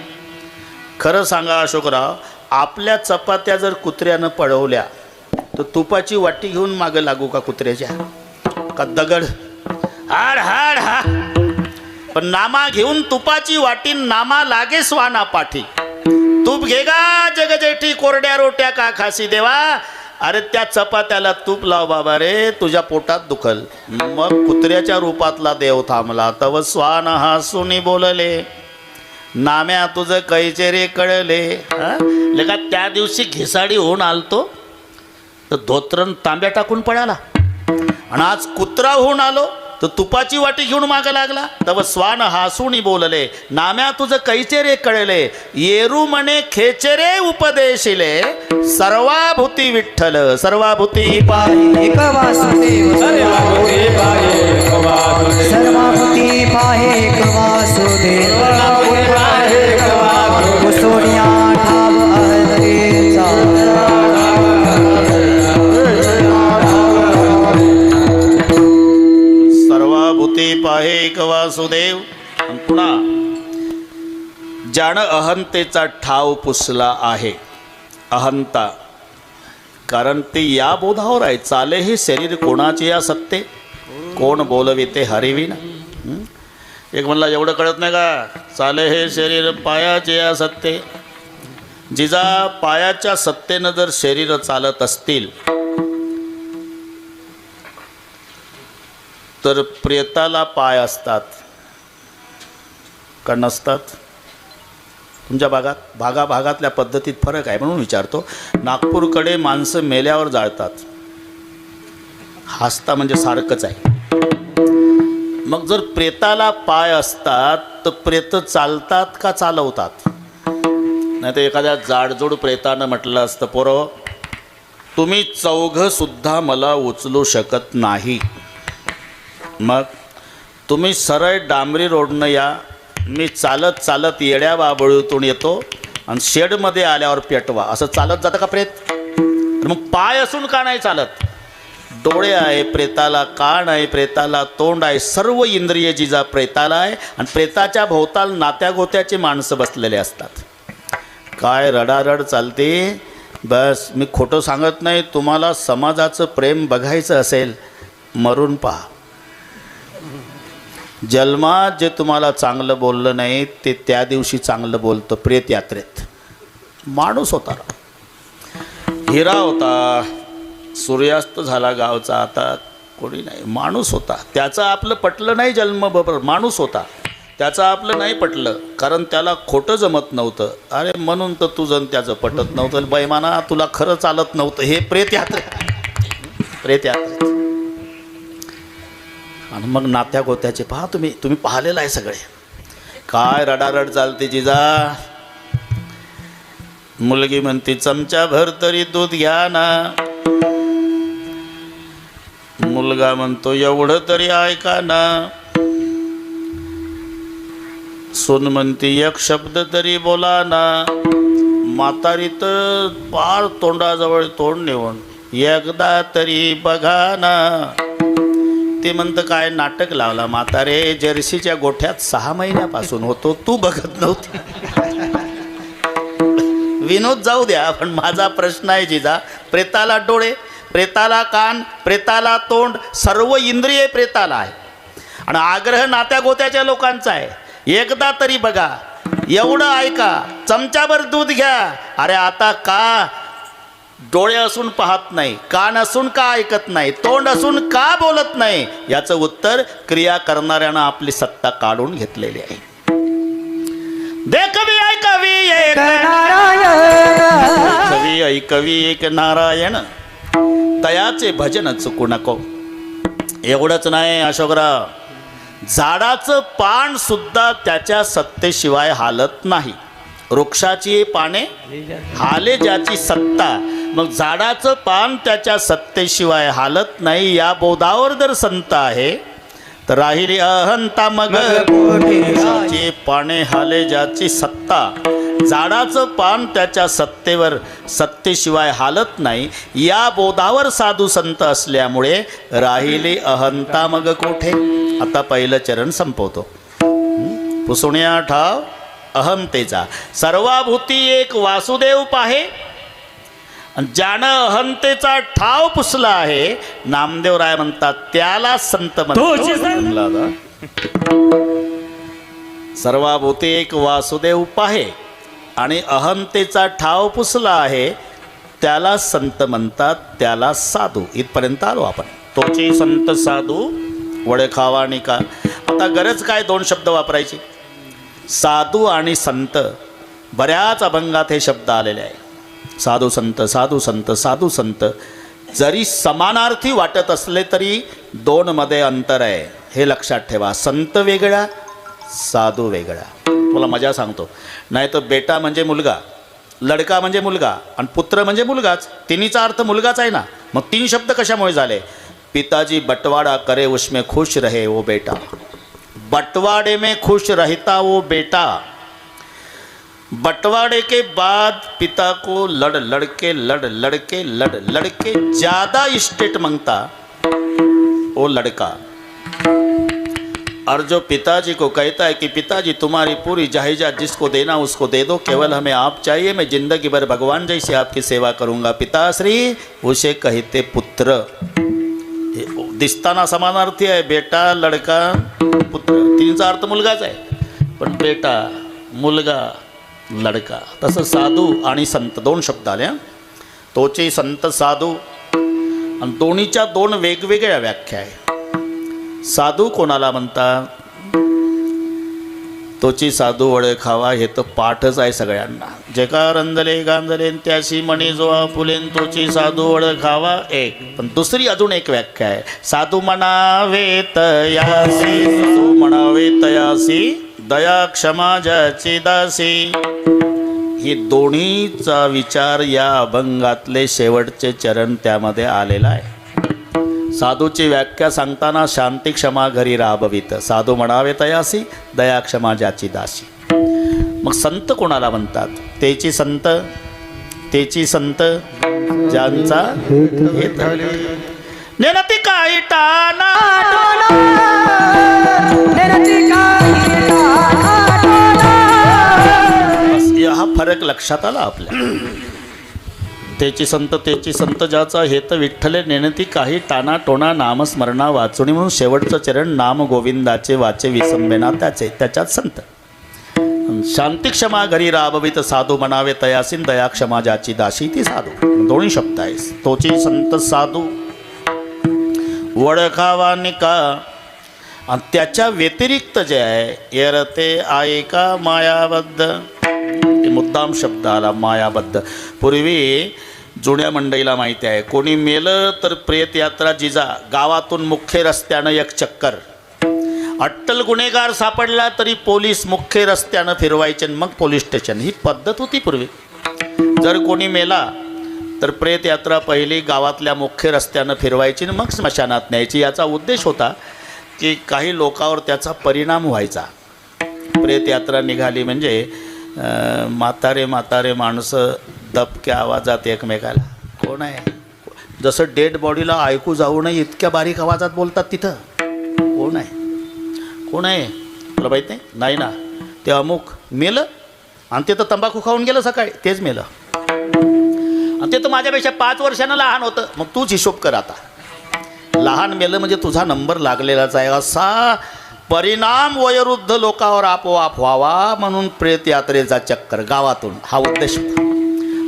खरं सांगा अशोकराव, आपल्या चपात्या जर कुत्र्यानं पळवल्या तर तुपाची वाटी घेऊन मागं लागू का कुत्र्याच्या? का दगड? हाड हाड हा. पण नामा घेऊन तुपाची वाटी, नामा लागे स्वाना पाठी. तूप घे गा जगजेठी, कोरड्या रोट्या का खासी देवा. अरे त्या चपात्याला तूप लाव बाबा रे, तुझ्या पोटात दुखल. मग कुत्र्याच्या रूपातला देव थांबला. तव स्वान हासूनी बोलले, नाम्या तुझं कैचे रे कळले. लेका त्या दिवशी घिसाडी होऊन आलतो तर धोत्रण तांब्या टाकून पळाला, आणि आज कुत्रा होऊन आलो तर तुपाची वाटी घेऊन मागं लागला. तव स्वान हासूनी बोलले, नाम्या तुझं कैचे रे कळले. येरू म्हणे खेचे रे उपदेशिले, सर्वाभूती विठ्ठल सर्वाभूती पाहे एक वासुदेव, सर्वाभूती पाहे एक वासुदेव, सर्वाभूती पाहे एक वासुदेव, सर्वाभूती पाहे एक वासुदेव. सोनिया ठाव हरेचा, सर्वाभूती पाहे एक वासुदेव. पुन्हा ज्यानं अहंतेचा ठाव पुसला आहे. अहंता, कारण ते या बोधावर आहे, चाले हे शरीर कोणाचे या सत्ते, कोण बोलविते हरिविना. एक म्हणला एवढं कळत नाही का, चाले हे शरीर पायाचे या सत्ते. जिजा पायाच्या सत्तेनं जर शरीर चालत असतील तर प्रेताला पाय असतात का नसतात? तुमच्या भागातल्या पद्धतीत फरक आहे म्हणून विचारतो. नागपूरकडे माणसं मेल्यावर जाळतात, हसता म्हणजे सारखंच आहे. मग जर प्रेताला पाय असतात तर प्रेत चालतात का चालवतात? नाही तर एखाद्या जाडजूड प्रेतानं म्हटलं असतं, पोरं तुम्ही चौघंसुद्धा मला उचलू शकत नाही, मग तुम्ही सरळ डांबरी रोडनं या, मी चालत चालत येड्या बाबळीतून येतो आणि शेडमध्ये आल्यावर पेटवा. असं चालत जातं का प्रेत? मग पाय असून का नाही चालत? डोळे आहे प्रेताला, कान आहे प्रेताला, तोंड आहे, सर्व इंद्रिय जिजा प्रेताला आहे. आणि प्रेताच्या भोवताल नात्यागोत्याचे माणसं बसलेले असतात. काय रडारड चालते. बस मी खोटं सांगत नाही. तुम्हाला समाजाचं प्रेम बघायचं असेल, मरून पहा. जन्मात जे तुम्हाला चांगलं बोललं नाही ते त्या दिवशी चांगलं बोलतं प्रेत यात्रेत. माणूस होता, हिरा होता, सूर्यास्त झाला गावचा, आता कोणी नाही. माणूस होता, त्याचं आपलं पटलं नाही. जन्म बरोबर माणूस होता, त्याचं आपलं नाही पटलं, कारण त्याला खोटं जमत नव्हतं. अरे म्हणून तर तुझं त्याचं पटत नव्हतं. बैमाना तुला खरं चालत नव्हतं. हे प्रेत यात्रेत. आणि मग नात्या गोत्याचे पहा, तुम्ही पाहिलेलं आहे सगळे. काय रडारड चालते जिजा. मुलगी म्हणते चमचा भर तरी दूध घ्या ना. मुलगा म्हणतो एवढं तरी ऐका ना. सून म्हणते एक शब्द तरी बोला ना. म्हातारी तर पार तोंडाजवळ तोंड नेऊन एकदा तरी बघा ना. ते म्हणतं काय नाटक लावला म्हातारे, जर्सीच्या गोठ्यात 6 महिन्यापासून होतो, तू बघत नव्हती. विनोद जाऊ द्या, पण माझा प्रश्न आहे जिजा, प्रेताला डोळे, प्रेताला कान, प्रेताला तोंड, सर्व इंद्रिय प्रेताला आहे. आणि आग्रह नात्या गोत्याच्या लोकांचा आहे. एकदा तरी बघा, एवढं ऐका, चमच्याभर दूध घ्या. अरे आता का डोळे असून पाहत नाही, कान असून का ऐकत नाही, तोंड असून का बोलत नाही? याचं उत्तर क्रिया करणाऱ्यानं आपली सत्ता काढून घेतलेली आहे. देखवी ऐकवी एक कवी ऐकवी एक नारायण, तयाचे भजन चुकू नको. एवढंच नाही अशोकराव, झाडाचं पान सुद्धा त्याच्या सत्तेशिवाय हालत नाही. वृक्षाची पाने हाले ज्याची सत्ता, मग झाडाचं पान त्याच्या सत्तेशिवाय हालत नाही. या बोधावर जर संत आहे तर राहिली अहंता मग वृक्षाची पाने हाले ज्याची सत्ता. झाडाचं पान त्याच्या सत्तेशिवाय हालत नाही. या बोधावर साधू संत असल्यामुळे राहिली अहंता मग कोठे. आता पहिलं चरण संपवतो. पुसुण्या ठाव अहंतेचा, सर्वाभूती एक वासुदेव पाहे. ज्यानं अहंतेचा ठाव पुसला आहे, नामदेवराय म्हणतात त्याला संत म्हणतात. सर्वाभूती एक वासुदेव पाहे आणि अहंतेचा ठाव पुसला आहे, त्याला संत म्हणतात, त्याला साधू. इथपर्यंत आलो आपण. तोची संत साधू वळखावा निका. आता गरज काय 2 शब्द वापरायची. साधू आणि संत, बऱ्याच अभंगात हे शब्द आलेले आहे. साधू संत, साधू संत, साधू संत जरी समानार्थी वाटत असले तरी 2 मध्ये अंतर आहे, हे लक्षात ठेवा. संत वेगळा, साधू वेगळा. तुला मजा सांगतो, नाही तर बेटा म्हणजे मुलगा, लडका म्हणजे मुलगा आणि पुत्र म्हणजे मुलगाच. तिन्हीचा अर्थ मुलगाच आहे ना. मग 3 शब्द कशामुळे झाले? पिताजी बंटवाड़ा करे उसमें खुश रहे वो बेटा. बंटवाड़े में खुश रहता वो बेटा. बंटवाड़े के बाद पिता को लड़ लड़के ज़्यादा स्टेट मांगता वो लड़का. और जो पिताजी को कहता है कि पिताजी तुम्हारी पूरी जायदाद जिसको देना उसको दे दो, केवल हमें आप चाहिए, मैं जिंदगी भर भगवान जैसे आपकी सेवा करूँगा पिताश्री, उसे कहते पुत्र. दिसताना समानार्थी आहे. बेटा, लडका, पुत्र, 3चा अर्थ मुलगाच आहे. पण बेटा, मुलगा, लडका. तसं साधू आणि संत 2 शब्द आले. तोचे संत साधू, आणि दोन्हीच्या 2 वेगवेगळ्या व्याख्या आहे. साधू कोणाला म्हणतात? तोची साधू ओळखावा, हे तर पाठच आहे सगळ्यांना. जेका रंजले गांजले त्याशी मणी जो फुलेन तोची साधू ओळखावा एक. पण दुसरी अजून एक व्याख्या आहे. साधू म्हणावे तयासी, साधू म्हणावे तयासी, दया क्षमा ज्याची दासी. ही दोन्हीचा विचार या अभंगातले शेवटचे चरण त्यामध्ये आलेला आहे. साधूची व्याख्या सांगताना शांती क्षमा घरी राबवित, साधू म्हणावे तयासी, दया क्षमा ज्याची दासी. मग संत कोणाला म्हणतात? तेची संत ज्यांचा नेनती काही टाना, हा फरक लक्षात आला आपल्या. तेची संत ज्याचा हेत विठ्ठले नेणती काही टाना टोना नामस्मरणा वाचुनी म्हणून शेवटचं चरण नाम गोविंदाचे वाचे विसंबेना त्याच्यात संत शांती क्षमा घरी राबवित साधू म्हणावे तयासीन दया क्षमा ज्याची दाशी ती साधू दोन्ही शब्द आहे तोची संत साधू वडखावा निका आणि त्याच्या व्यतिरिक्त जे आहे येरते ऐका मायाबद्ध मुद्दाम शब्द आला मायाबद्ध पूर्वी जुन्या मंडईला माहिती आहे कोणी मेलं तर प्रेत यात्रा जिजा गावातून मुख्य रस्त्यानं एक चक्कर अट्टल गुन्हेगार सापडला तरी पोलीस मुख्य रस्त्यानं फिरवायचे मग पोलीस स्टेशन ही पद्धत होती पूर्वी जर कोणी मेला तर प्रेत यात्रा पहिली गावातल्या मुख्य रस्त्यानं फिरवायची आणि मग स्मशानात न्यायची याचा उद्देश होता की काही लोकांवर त्याचा परिणाम व्हायचा प्रेत यात्रा निघाली म्हणजे म्हातारे माणसं दबक्या आवाजात एकमेकाला कोण आहे जसं डेड बॉडीला ऐकू जाऊ नये इतक्या बारीक आवाजात बोलतात तिथं कोण आहे तुला माहीत नाही ना ते अमुक मेलं आणि ते तर तंबाखू खाऊन गेलं सकाळी तेच मेलं आणि ते तर माझ्यापेक्षा 5 वर्षानं लहान होतं मग तूच हिशोब कर आता लहान मेलं म्हणजे तुझा नंबर लागलेलाच आहे असा परिणाम वयोवृद्ध लोकांवर आपोआप व्हावा म्हणून प्रेत यात्रेचा चक्कर गावातून हा उद्देश होता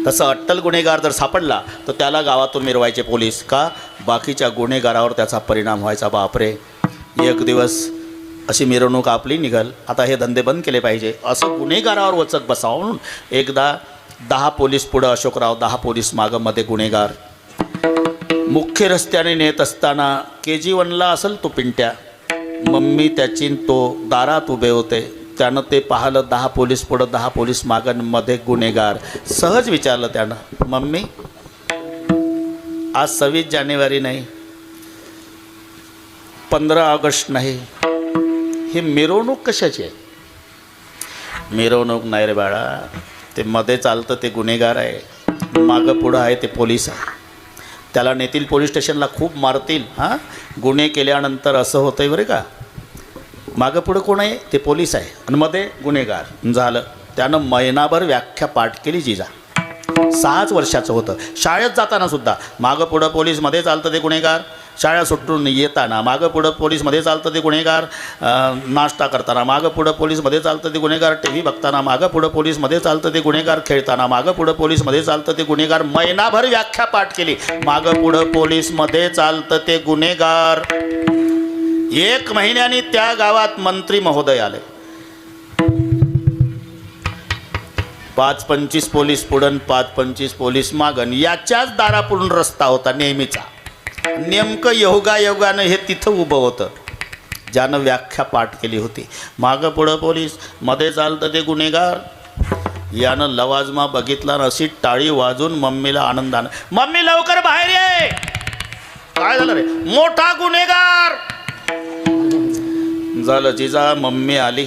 तसं अट्टल गुन्हेगार जर सापडला तर त्याला गावातून मिरवायचे पोलीस का बाकीच्या गुन्हेगारावर त्याचा परिणाम व्हायचा बापरे एक दिवस अशी मिरवणूक आपली निघल आता हे धंदे बंद केले पाहिजे असं गुन्हेगारावर वचक बसावं म्हणून एकदा 10 पोलीस पुढं अशोकराव 10 पोलीस मागं मध्ये गुन्हेगार मुख्य रस्त्याने नेत असताना KG1ला असेल तो पिंट्या मम्मी त्याची तो दारात उभे होते त्यानं ते पाहिलं 10 पोलीस पुढं 10 पोलीस मागं मध्ये गुन्हेगार सहज विचारलं त्यानं मम्मी आज 26 जानेवारी नाही 15 ऑगस्ट नाही हे मिरवणूक कशाची आहे मिरवणूक नाही रे बाळा ते मध्ये चालतं ते गुन्हेगार आहे मागं पुढं आहे ते पोलीस आहे त्याला नेतील पोलीस स्टेशनला खूप मारतील हां गुन्हे केल्यानंतर असं होतंय बरं का मागं पुढं कोण आहे ते पोलीस आहे आणि मध्ये गुन्हेगार झालं त्यानं महिनाभर व्याख्या पाठ केली जिजा 6 वर्षाचं होतं शाळेत जाताना सुद्धा मागं पुढं पोलीस मध्ये चालतं ते गुन्हेगार शाळा सुटून येताना मागं पुढं पोलीसमध्ये चालतं ते गुन्हेगार नाश्ता करताना मागं पुढं पोलीसमध्ये चालतं ते गुन्हेगार टी व्ही बघताना मागं पुढं पोलीसमध्ये चालतं ते गुन्हेगार खेळताना मागं पुढं पोलीसमध्ये चालतं ते गुन्हेगार महिनाभर व्याख्या पाठ केली मागं पुढं पोलीसमध्ये चालतं ते गुन्हेगार 1 महिन्याने त्या गावात मंत्री महोदय आले 5-25 पोलीस पुढं 5-25 पोलीस मागं याच्याच दारापुढून रस्ता होता नेहमीचा नेमकं योगायोगानं हे तिथं उभं होतं ज्यानं व्याख्या पाठ केली होती मागं पुढं पोलीस मध्ये चालतं ते गुन्हेगार यानं लवाजमा बघितला अशी टाळी वाजून मम्मीला आनंदानं मम्मी लवकर बाहेर ये काय झालं रे मोठा गुन्हेगार झालं जिजा मम्मी आली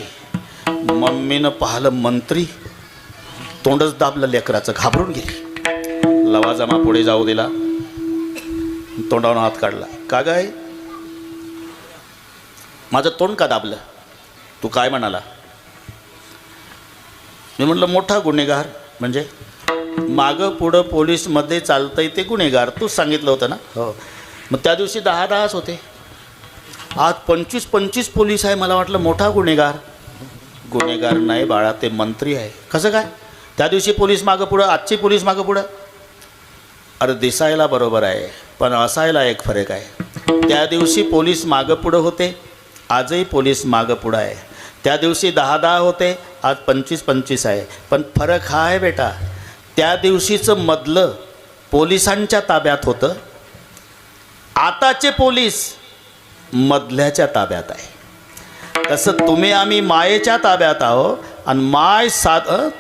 मम्मीनं पाहिलं मंत्री तोंडच दाबलं लेकराचं घाबरून गेली लवाजमा पुढे जाऊ दिला तोंडावरून हात काढला का गाय माझं तोंड का दाबलं तू काय म्हणाला मी म्हटलं मोठा गुन्हेगार म्हणजे मागं पुढं पोलीसमध्ये चालतंय ते गुन्हेगार तूच सांगितलं होतं ना हो मग त्या दिवशी 10-10 होते आज 25-25 पोलीस आहे मला वाटलं मोठा गुन्हेगार नाही बाळा ते मंत्री आहे कसं काय त्या दिवशी पोलीस मागं पुढं आजची पोलीस मागं पुढं अरे दिसायला बरोबर आहे पण असायला एक फरक आहे त्या दिवशी पोलीस मागं पुढं होते आजही पोलीस मागं पुढं आहे त्या दिवशी 10-10 होते आज 25-25 आहे पण फरक हा आहे बेटा त्या दिवशीचं मधलं पोलिसांच्या ताब्यात होतं आताचे पोलीस मधल्याच्या ताब्यात आहे तसं तुम्ही आम्ही मायेच्या ताब्यात आहो आणि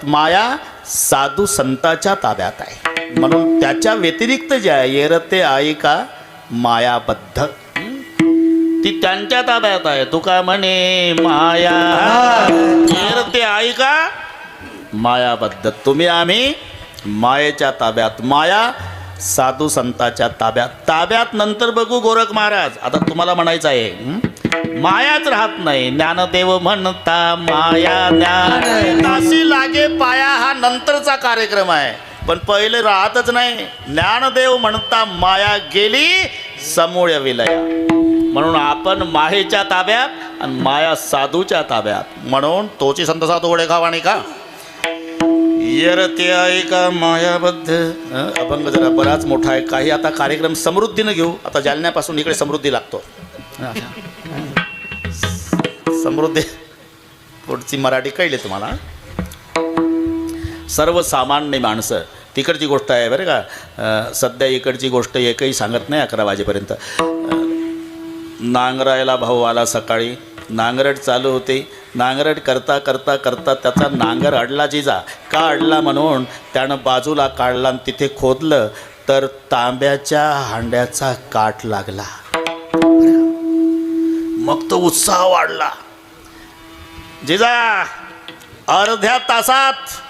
माया साधू संताच्या ताब्यात आहे म्हणून त्याच्या व्यतिरिक्त जे आहे येरते ऐका मायाबद्ध ती त्यांच्या ताब्यात आहे तू काय म्हणे माया येरते ऐका मायाबद्ध तुम्ही आम्ही मायेच्या ताब्यात माया साधू संताच्या ताब्यात नंतर बघू गोरख महाराज आता तुम्हाला म्हणायचं आहे मायाच राहत नाही ज्ञानदेव म्हणता माया ज्ञान दासी लागे पाया हा नंतरचा कार्यक्रम आहे पण पहिले राहतच नाही. ज्ञानदेव म्हणता माया गेली समूळ विलया. म्हणून आपण मायेच्या ताब्यात आणि माया साधूच्या ताब्यात. म्हणून तोची संत साधू वडे खावाणी का येरते ऐका मायाबद्ध. अभंग जरा बराच मोठा आहे. काही आता कार्यक्रम समृद्धीनं घेऊ. आता जालन्यापासून इकडे समृद्धी लागतो. समृद्धी पुढची मराठी कळली तुम्हाला. सर्वसामान्य माणसं तिकडची गोष्ट आहे बरं का. सध्या इकडची गोष्ट एकही सांगत नाही 11 वाजेपर्यंत. नांगरायला भाऊ आला सकाळी. नांगरट चालू होती. नांगरट करता करता करता त्याचा नांगर अडला. जिजा का अडला म्हणून त्यानं बाजूला काढला आणि तिथे खोदलं तर तांब्याच्या हांड्याचा काठ लागला. मग तो उत्साह वाढला. जिजा अर्ध्या तासात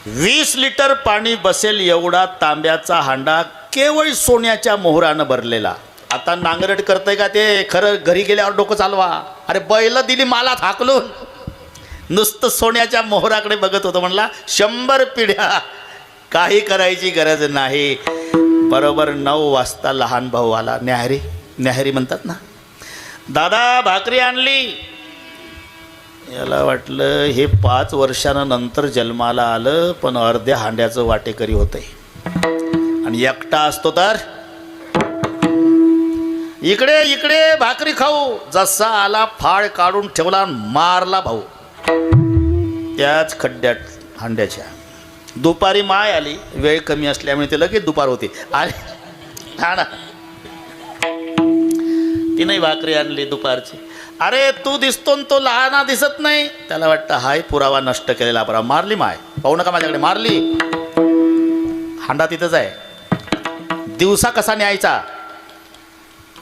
20 लिटर पाणी बसेल एवढा तांब्याचा हांडा केवळ सोन्याच्या मोहरानं भरलेला. आता नांगरट करतंय का ते खरं घरी गेल्यावर डोकं चालवा. अरे बैल दिली मला थाकलून. नुसतं सोन्याच्या मोहराकडे बघत होतं. म्हणला 100 पिढ्या काही करायची गरज नाही. बरोबर 9 वाजता लहान भाऊ आला. न्याहारी न्याहारी म्हणतात ना. दादा भाकरी आणली. याला वाटलं हे 5 वर्षानंतर जन्माला आलं पण अर्ध्या हांड्याचं वाटेकरी होतंय. आणि एकटा असतो तर इकडे इकडे भाकरी खाऊ. जसा आला फाळ काढून ठेवला मारला भाऊ त्याच खड्ड्यात हांड्याच्या. दुपारी माय आली. वेळ कमी असल्यामुळे ते लगेच दुपार होते. आले हा ना. तिने भाकरी आणली दुपारची. अरे तू दिसतो तो लहाना दिसत नाही. त्याला वाटतं हाय पुरावा नष्ट केलेला पुरावा. मारली माय. पाहू नका माझ्याकडे. मारली. हांडा तिथंच आहे. दिवसा कसा न्यायचा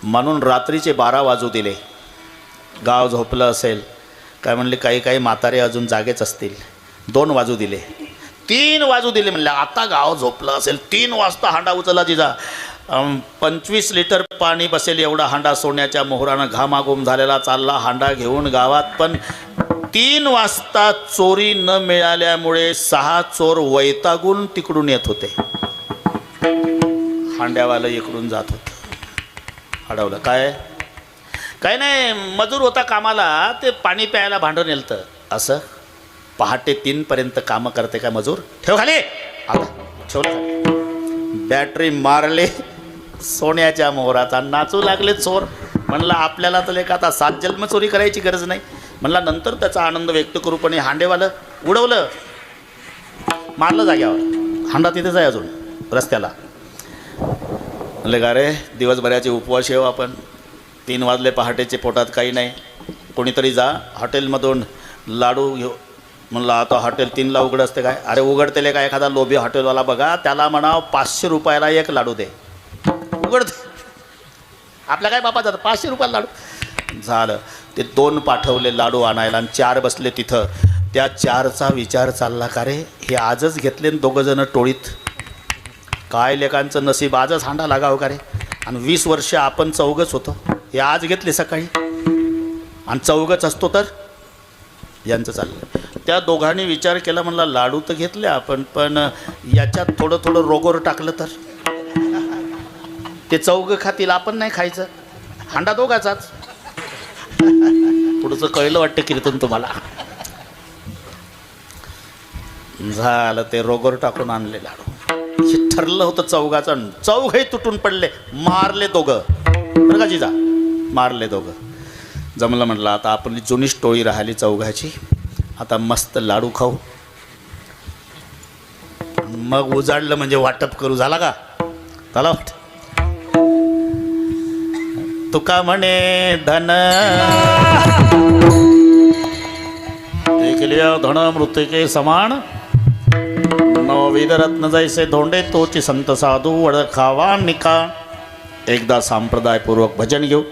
म्हणून रात्रीचे 12 वाजू दिले. गाव झोपलं असेल काय म्हणले. काही काही म्हातारे अजून जागेच असतील. 2 वाजू दिले. 3 वाजू दिले. म्हणले आता गाव झोपलं असेल. 3 वाजता हांडा उचलला जिजा. 25 लिटर पाणी बसेल एवढा हांडा सोन्याच्या मोहरानं घामाघूम झालेला चालला हांडा घेऊन गावात. पण 3 वाजता चोरी न मिळाल्यामुळे 6 चोर वैतागून तिकडून येत होते. हांड्यावालं इकडून जात होतं. अडवलं. काय नाही मजूर होता कामाला. ते पाणी प्यायला भांडं नेलतं. असं पहाटे 3 पर्यंत कामं करते का मजूर. ठेव खाली. आता ठेवलं. बॅटरी मारले सोन्याच्या मोहराचा. नाचू लागले चोर. म्हणला आपल्याला तर लेखा आता 7 जन्म चोरी करायची गरज नाही. म्हणला नंतर त्याचा आनंद व्यक्त करू. पण हे हांडेवालं उडवलं. मारलं जाग्यावर. हांडा तिथेच आहे अजून रस्त्याला. म्हणले का रे दिवसभराचे उपवास येऊ आपण. 3 वाजले पहाटेचे. पोटात काही नाही. कोणीतरी जा हॉटेलमधून लाडू घेऊ. म्हणलं आता हॉटेल 3ला उघड असते काय. अरे उघडतेले का एखादा लोभी हॉटेलवाला बघा. त्याला म्हणावं 500 रुपयाला 1 लाडू दे. उघडते. आपल्या काय बापा जातं 500 रुपयाला लाडू. झालं. ते 2 पाठवले लाडू आणायला आणि 4 बसले तिथं. त्या 4चा विचार चालला का रे हे आजच घेतले 2 जण टोळीत. काय लेकांचं नशीब आजच हांडा लागावं का रे. आणि 20 वर्ष आपण 4घच होतो. हे आज घेतले सकाळी आणि 4घच असतो तर यांचं चाललं. त्या दोघांनी विचार केला. म्हणला लाडू तर घेतले आपण पण याच्यात थोडं थोडं रोगोर टाकलं तर ते 4घं खातील. आपण नाही खायचं. हांडा दोघाचाच. पुढचं कळलं वाटतं कीर्तन तुम्हाला. झालं. ते रोगोर टाकून आणले लाडू. हे ठरलं होतं 4घाचं. 4घही तुटून पडले. मारले 2 बरं का जिजा. मारले 2. जमलं. म्हटलं आता आपली जुनीच टोळी राहिली 4घाची. आता मस्त लाडू खाऊ. मग उजाडलं म्हणजे वाटप करू. झाला का. त्याला वाट तुका म्हणे धन केल्या धन मृतिके समान. नवविध रत्न जैसे धोंडे तोची संत साधू वड खावा निका. एकदा संप्रदायपूर्वक भजन घेऊ.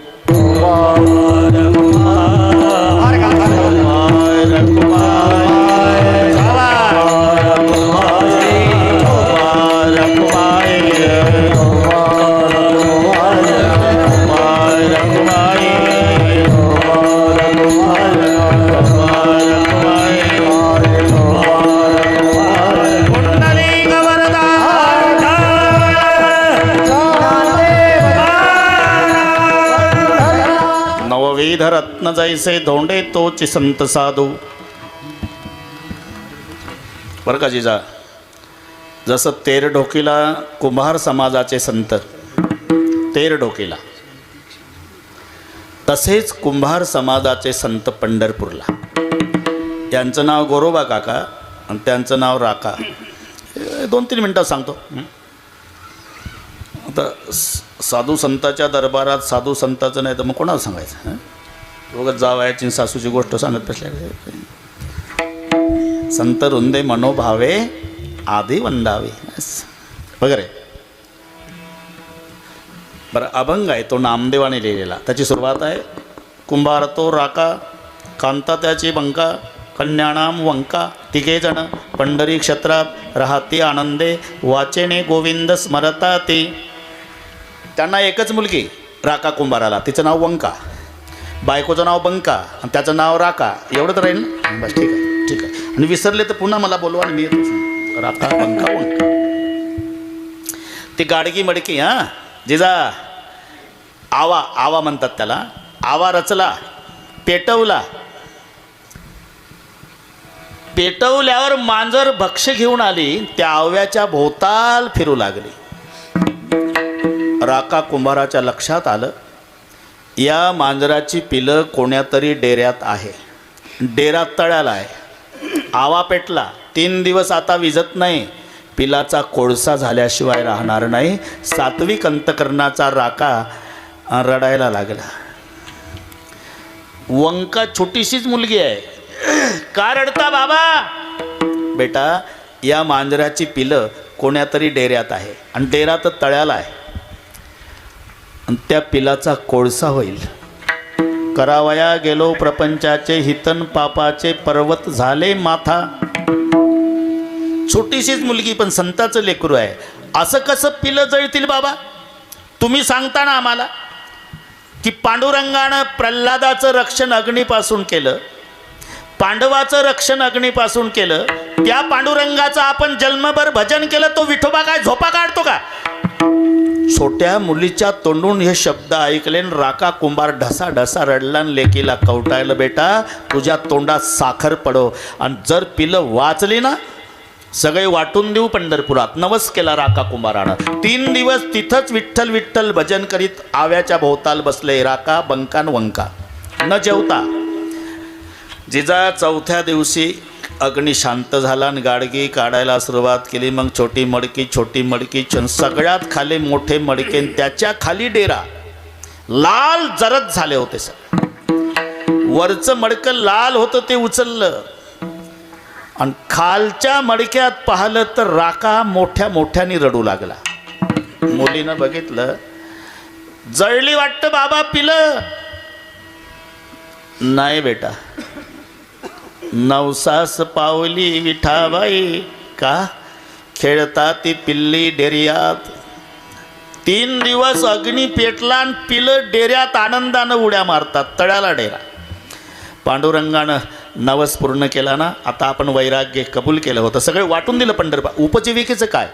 विविध रत्न जैसे धोंडे तोच संत साधू. बरं का जिजा, जसं तेरढोकीला कुंभार समाजाचे संत तेरढोकीला, तसेच कुंभार समाजाचे संत पंढरपूरला. यांचं नाव गोरोबा काका आणि त्यांचं नाव राका. 2-3 मिनटात सांगतो. आता साधू संताच्या दरबारात साधू संताचं नाही तर मग कोणाला सांगायचं? दोघं जावयाची सासूची गोष्ट सांगत बसल्या. संत रुंदे मनोभावे आधी वंदावे वगैरे. बरं, अभंग आहे तो नामदेवाने लिहिलेला. त्याची सुरुवात आहे, कुंभार तो राका कांता त्याची बंका कन्याणाम वंका तिघे जण पंढरी क्षेत्रात राहती आनंदे वाचेने गोविंद स्मरता ती. त्यांना एकच मुलगी राका कुंभाराला, तिचं नाव वंका, बायकोचं नाव बंका आणि त्याचं नाव राका. एवढं तर राहील ना? बस ठीक आहे, ठीक आहे. आणि विसरले तर पुन्हा मला बोलवा आणि मी येतो. राका बंका वंका ती गाडगी मडकी. हां जिजा, आवा आवा म्हणतात त्याला. आवा रचला, पेटवला, पेटवल्यावर मांजर भक्ष्य घेऊन आली, त्या आव्याच्या भोवताल फिरू लागली. राका कुंभाराच्या लक्षात आलं, या मांजराची पिलं कोण्यातरी डेऱ्यात आहे. डेरा तळ्याला आहे. आवा पेटला, 3 दिवस आता विझत नाही, पिलाचा कोळसा झाल्याशिवाय राहणार नाही. सात्विक अंतकरणाचा राका रडायला लागला. वंका छोटीशीच मुलगी आहे. का रडता बाबा? बेटा, या मांजराची पिलं कोण्यातरी डेऱ्यात आहे आणि डेरा तर तळ्याला आहे आणि त्या पिलाचा कोळसा होईल. करावया गेलो प्रपंचाचे हितन पापाचे पर्वत झाले माथा. छोटीशीच मुलगी पण संताचं लेकरू आहे. असं कसं पिलं जळतील बाबा? तुम्ही सांगता ना आम्हाला की पांडुरंगानं प्रल्हादाचं रक्षण अग्नीपासून केलं, पांडवाचं रक्षण अग्नीपासून केलं. त्या पांडुरंगाचं आपण जन्मभर भजन केलं, तो विठोबा काय झोपा काढतो का? छोट्या मुलीच्या तोंडून हे शब्द ऐकले राका कुंभार ढसा ढसा रडला आणि लेकीला कवटायला, बेटा तुझ्या तोंडात साखर पडो आणि जर पिलं वाचली ना सगळे वाटून देऊ पंढरपुरात. नवस केला राका कुंभारानं. 3 दिवस तिथंच विठ्ठल विठ्ठल भजन करीत आव्याच्या भोवताल बसले राका बंकान वंका न जेवता. जिजा 4थ्या दिवशी अग्नी शांत झाला आणि गाडगी काढायला सुरुवात केली. मग छोटी मडकी सगळ्यात खाली मोठे मडके, त्याच्या खाली डेरा. लाल जरद झाले होते सर. वरचं मडकं लाल होतं ते उचललं आणि खालच्या मडक्यात पाहिलं तर राका मोठ्या मोठ्याने रडू लागला. मुलीनं बघितलं, जळली वाटतं बाबा पिलं. नाही बेटा, नवसास पावली विठाबाई का खेळता ती पिल्ली डेऱ्यात. 3 दिवस अग्नी पेटला आणि पिलं डेऱ्यात आनंदानं उड्या मारतात. तळ्याला डेरा. पांडुरंगानं नवस पूर्ण केला ना, आता आपण वैराग्य कबूल केलं होतं, सगळे वाटून दिलं पंढरपूर. उपजीविकेचं काय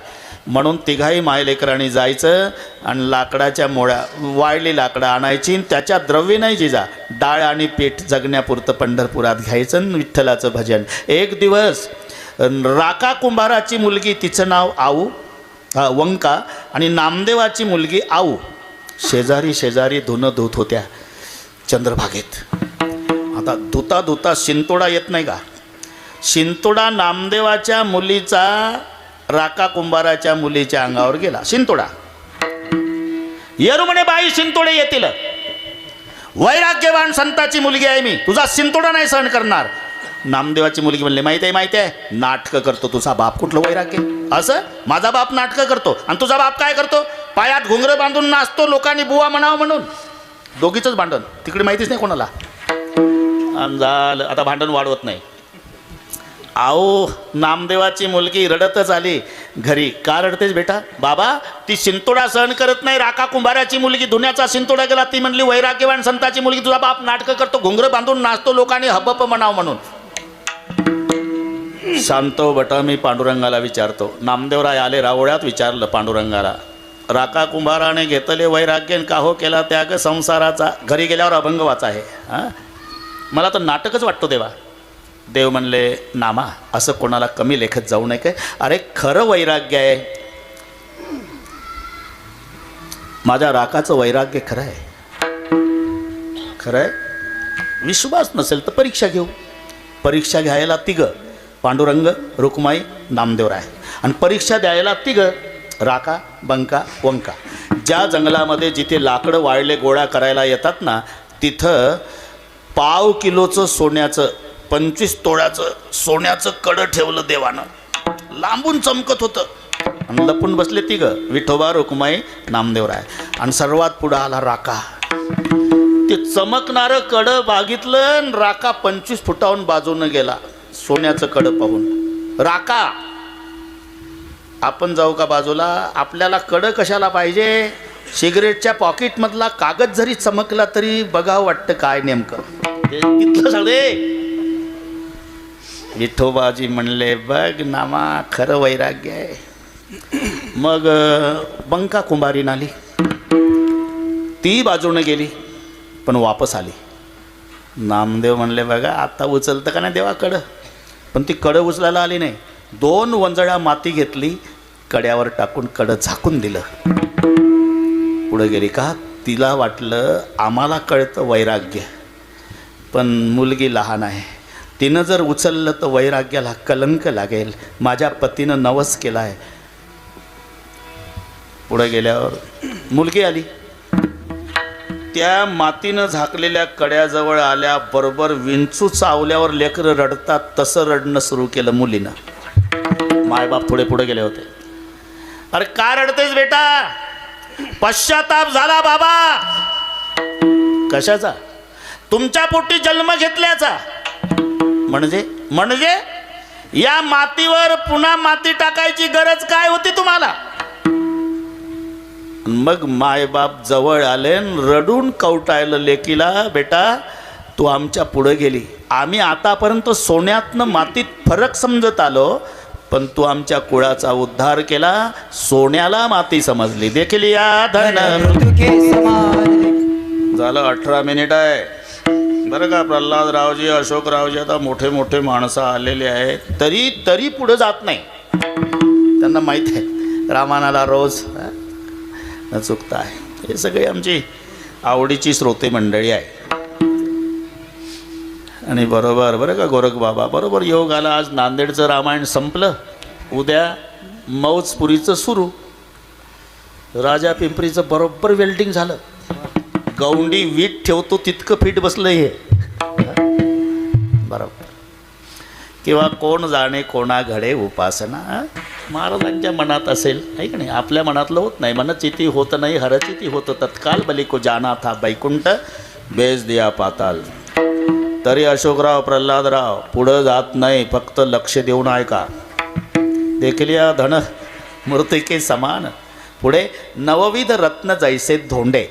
म्हणून तिघाही मायलेकरांनी जायचं आणि लाकडाच्या मोळ्या, वाळली लाकडं आणायची, त्याच्या द्रव्य नाही जिजा, डाळ आणि पीठ जगण्यापुरतं पंढरपुरात घ्यायचं आणि विठ्ठलाचं भजन. एक दिवस राका कुंभाराची मुलगी, तिचं नाव आऊ वंका, आणि नामदेवाची मुलगी आऊ शेजारी शेजारी धुणं धुत होत्या चंद्रभागेत. आता धुता धुता शिंतोडा येत नाही का? शिंतोडा नामदेवाच्या मुलीचा राका कुंभाराच्या मुलीच्या अंगावर गेला. शिंतोडा येरू म्हणे, बाई शिंतोडे येतील, वैराग्यवान संताची मुलगी आहे मी, तुझा शिंतोडा नाही सहन करणार. नामदेवाची मुलगी म्हणले, माहिती आहे, नाटकं करतो तुझा बाप. कुठलं वैराग्य? असं माझा बाप नाटकं करतो आणि तुझा बाप काय करतो? पायात घुंगरं बांधून नाचतो, लोकांनी बुवा म्हणावं म्हणून. दोघीचंच भांडण, तिकडे माहितीच नाही कोणाला. झालं, आता भांडण वाढवत नाही. आओ नामदेवाची मुलगी रडतच आली घरी. का रडतेस बेटा? बाबा ती शिंतोडा सहन करत नाही. राका कुंभाराची मुलगी धुण्याचा शिंतोडा गेला. ती म्हणली, वैराग्यवान संताची मुलगी, तुझा बाप नाटकं करतो, घुंगरं बांधून नाचतो, लोकांनी हबप म्हणावं म्हणून. शांत बटा, मी पांडुरंगाला विचारतो. नामदेवराय आले रावळ्यात, विचारलं पांडुरंगाला, राका कुंभाराने घेतले वैराग्यन काहो केला त्याग संसाराचा. घरी गेल्यावर अभंग वाचा आहे. हां, मला तर नाटकच वाटतो देवा. देव म्हणले नामा असं कोणाला कमी लेखत जाऊ नये काय. अरे खरं वैराग्य आहे. माझ्या राकाचं वैराग्य खरं आहे, खरं आहे. विश्वास नसेल तर परीक्षा घेऊ. परीक्षा घ्यायला तिघं, पांडुरंग, रुक्माई, नामदेवराय. आणि परीक्षा द्यायला तिघं, राका, बंका, वंका. ज्या जंगलामध्ये जिथे लाकडं वाळले गोळा करायला येतात ना, तिथं 1/2 किलोचं सोन्याचं 25 तोळ्याचं सोन्याचं कडं ठेवलं देवानं. लांबून चमकत होतं. आणि लपून बसले तिघं, विठोबा, रुक्माई, नामदेवराय. आणि सर्वात पुढं आला राका. ते चमकणारं कडं बागितलं आणि राका 25 फुटाहून बाजूनं गेला सोन्याचं कडं पाहून. राका, आपण जाऊ का बाजूला? आपल्याला कडं कशाला पाहिजे? सिगरेटच्या पॉकेटमधला कागद जरी चमकला तरी बघावं वाटतं काय नेमकं. तिथलं सगळे विठोबाजी म्हणले बघ नामा खरं वैराग्य आहे. मग बंका कुंभारीन आली. ती बाजूने गेली पण वापस आली. नामदेव म्हणले बघा आता उचलतं का नाही देवाकडं. पण ती कडं उचलायला आली नाही. 2 वंजळा माती घेतली, कड्यावर टाकून कडं झाकून दिलं. पुढं गेली. का तिला वाटलं आम्हाला कळतं वैराग्य, पण मुलगी लहान आहे. तिनं जर उचललं तर वैराग्याला कलंक लागेल. माझ्या पतीनं नवस केला आहे. पुढे गेल्यावर मुलगी आली. त्या मातीनं झाकलेल्या कड्याजवळ आल्याबरोबर विंचू चावल्यावर लेकरं रडतात तसं रडणं सुरू केलं मुलीनं. मायबाप थोडे पुढे गेले होते. अरे का रडतेस बेटा? पश्चाताप झाला बाबा. कशाचा? तुमच्या पोटी जन्म घेतल्याचा. म्हणजे या मातीवर पुन्हा माती टाकायची गरज काय होती तुम्हाला? मग मायबाप जवळ आले, रडून कवटायलं लेकीला, बेटा तू आमच्या पुढे गेली. आम्ही आतापर्यंत सोन्यातनं मातीत फरक समजत आलो, पण तू आमच्या कुळाचा उद्धार केला. सोन्याला माती समजली. देखील या धन झालं. 18 मिनिट आहे बरं का. प्रल्हादरावजी, अशोकरावजी आता मोठे मोठे माणसं आलेले आहेत, तरी पुढे जात नाही. त्यांना माहीत आहे रामानाला रोज न चुकता आहे. हे सगळे आमची आवडीची श्रोते मंडळी आहे. आणि बरोबर बरं का गोरख बाबा, बरोबर योग आला. आज नांदेडचं रामायण संपलं, उद्या मौजपुरीचं सुरू. राजा पिंपरीचं बरोबर वेल्डिंग झालं. गौंडी वीट ठेवतो तितकं फिट बसलं हे बरोबर. किंवा कोण जाणे कोणा घडे उपासना. महाराजांच्या मनात असेल आहे की नाही. आपल्या मनातलं होत नाही. मनचिती होत नाही हरचिती होतं तत्काल. बली को जाना था बैकुंठ बेस दिया पाताल. तरी अशोकराव, प्रल्हादराव पुढं जात नाही. फक्त लक्ष देऊन ऐका. देखील या धन मूर्तिके समान. पुढे नवविध रत्न जैसे धोंडे.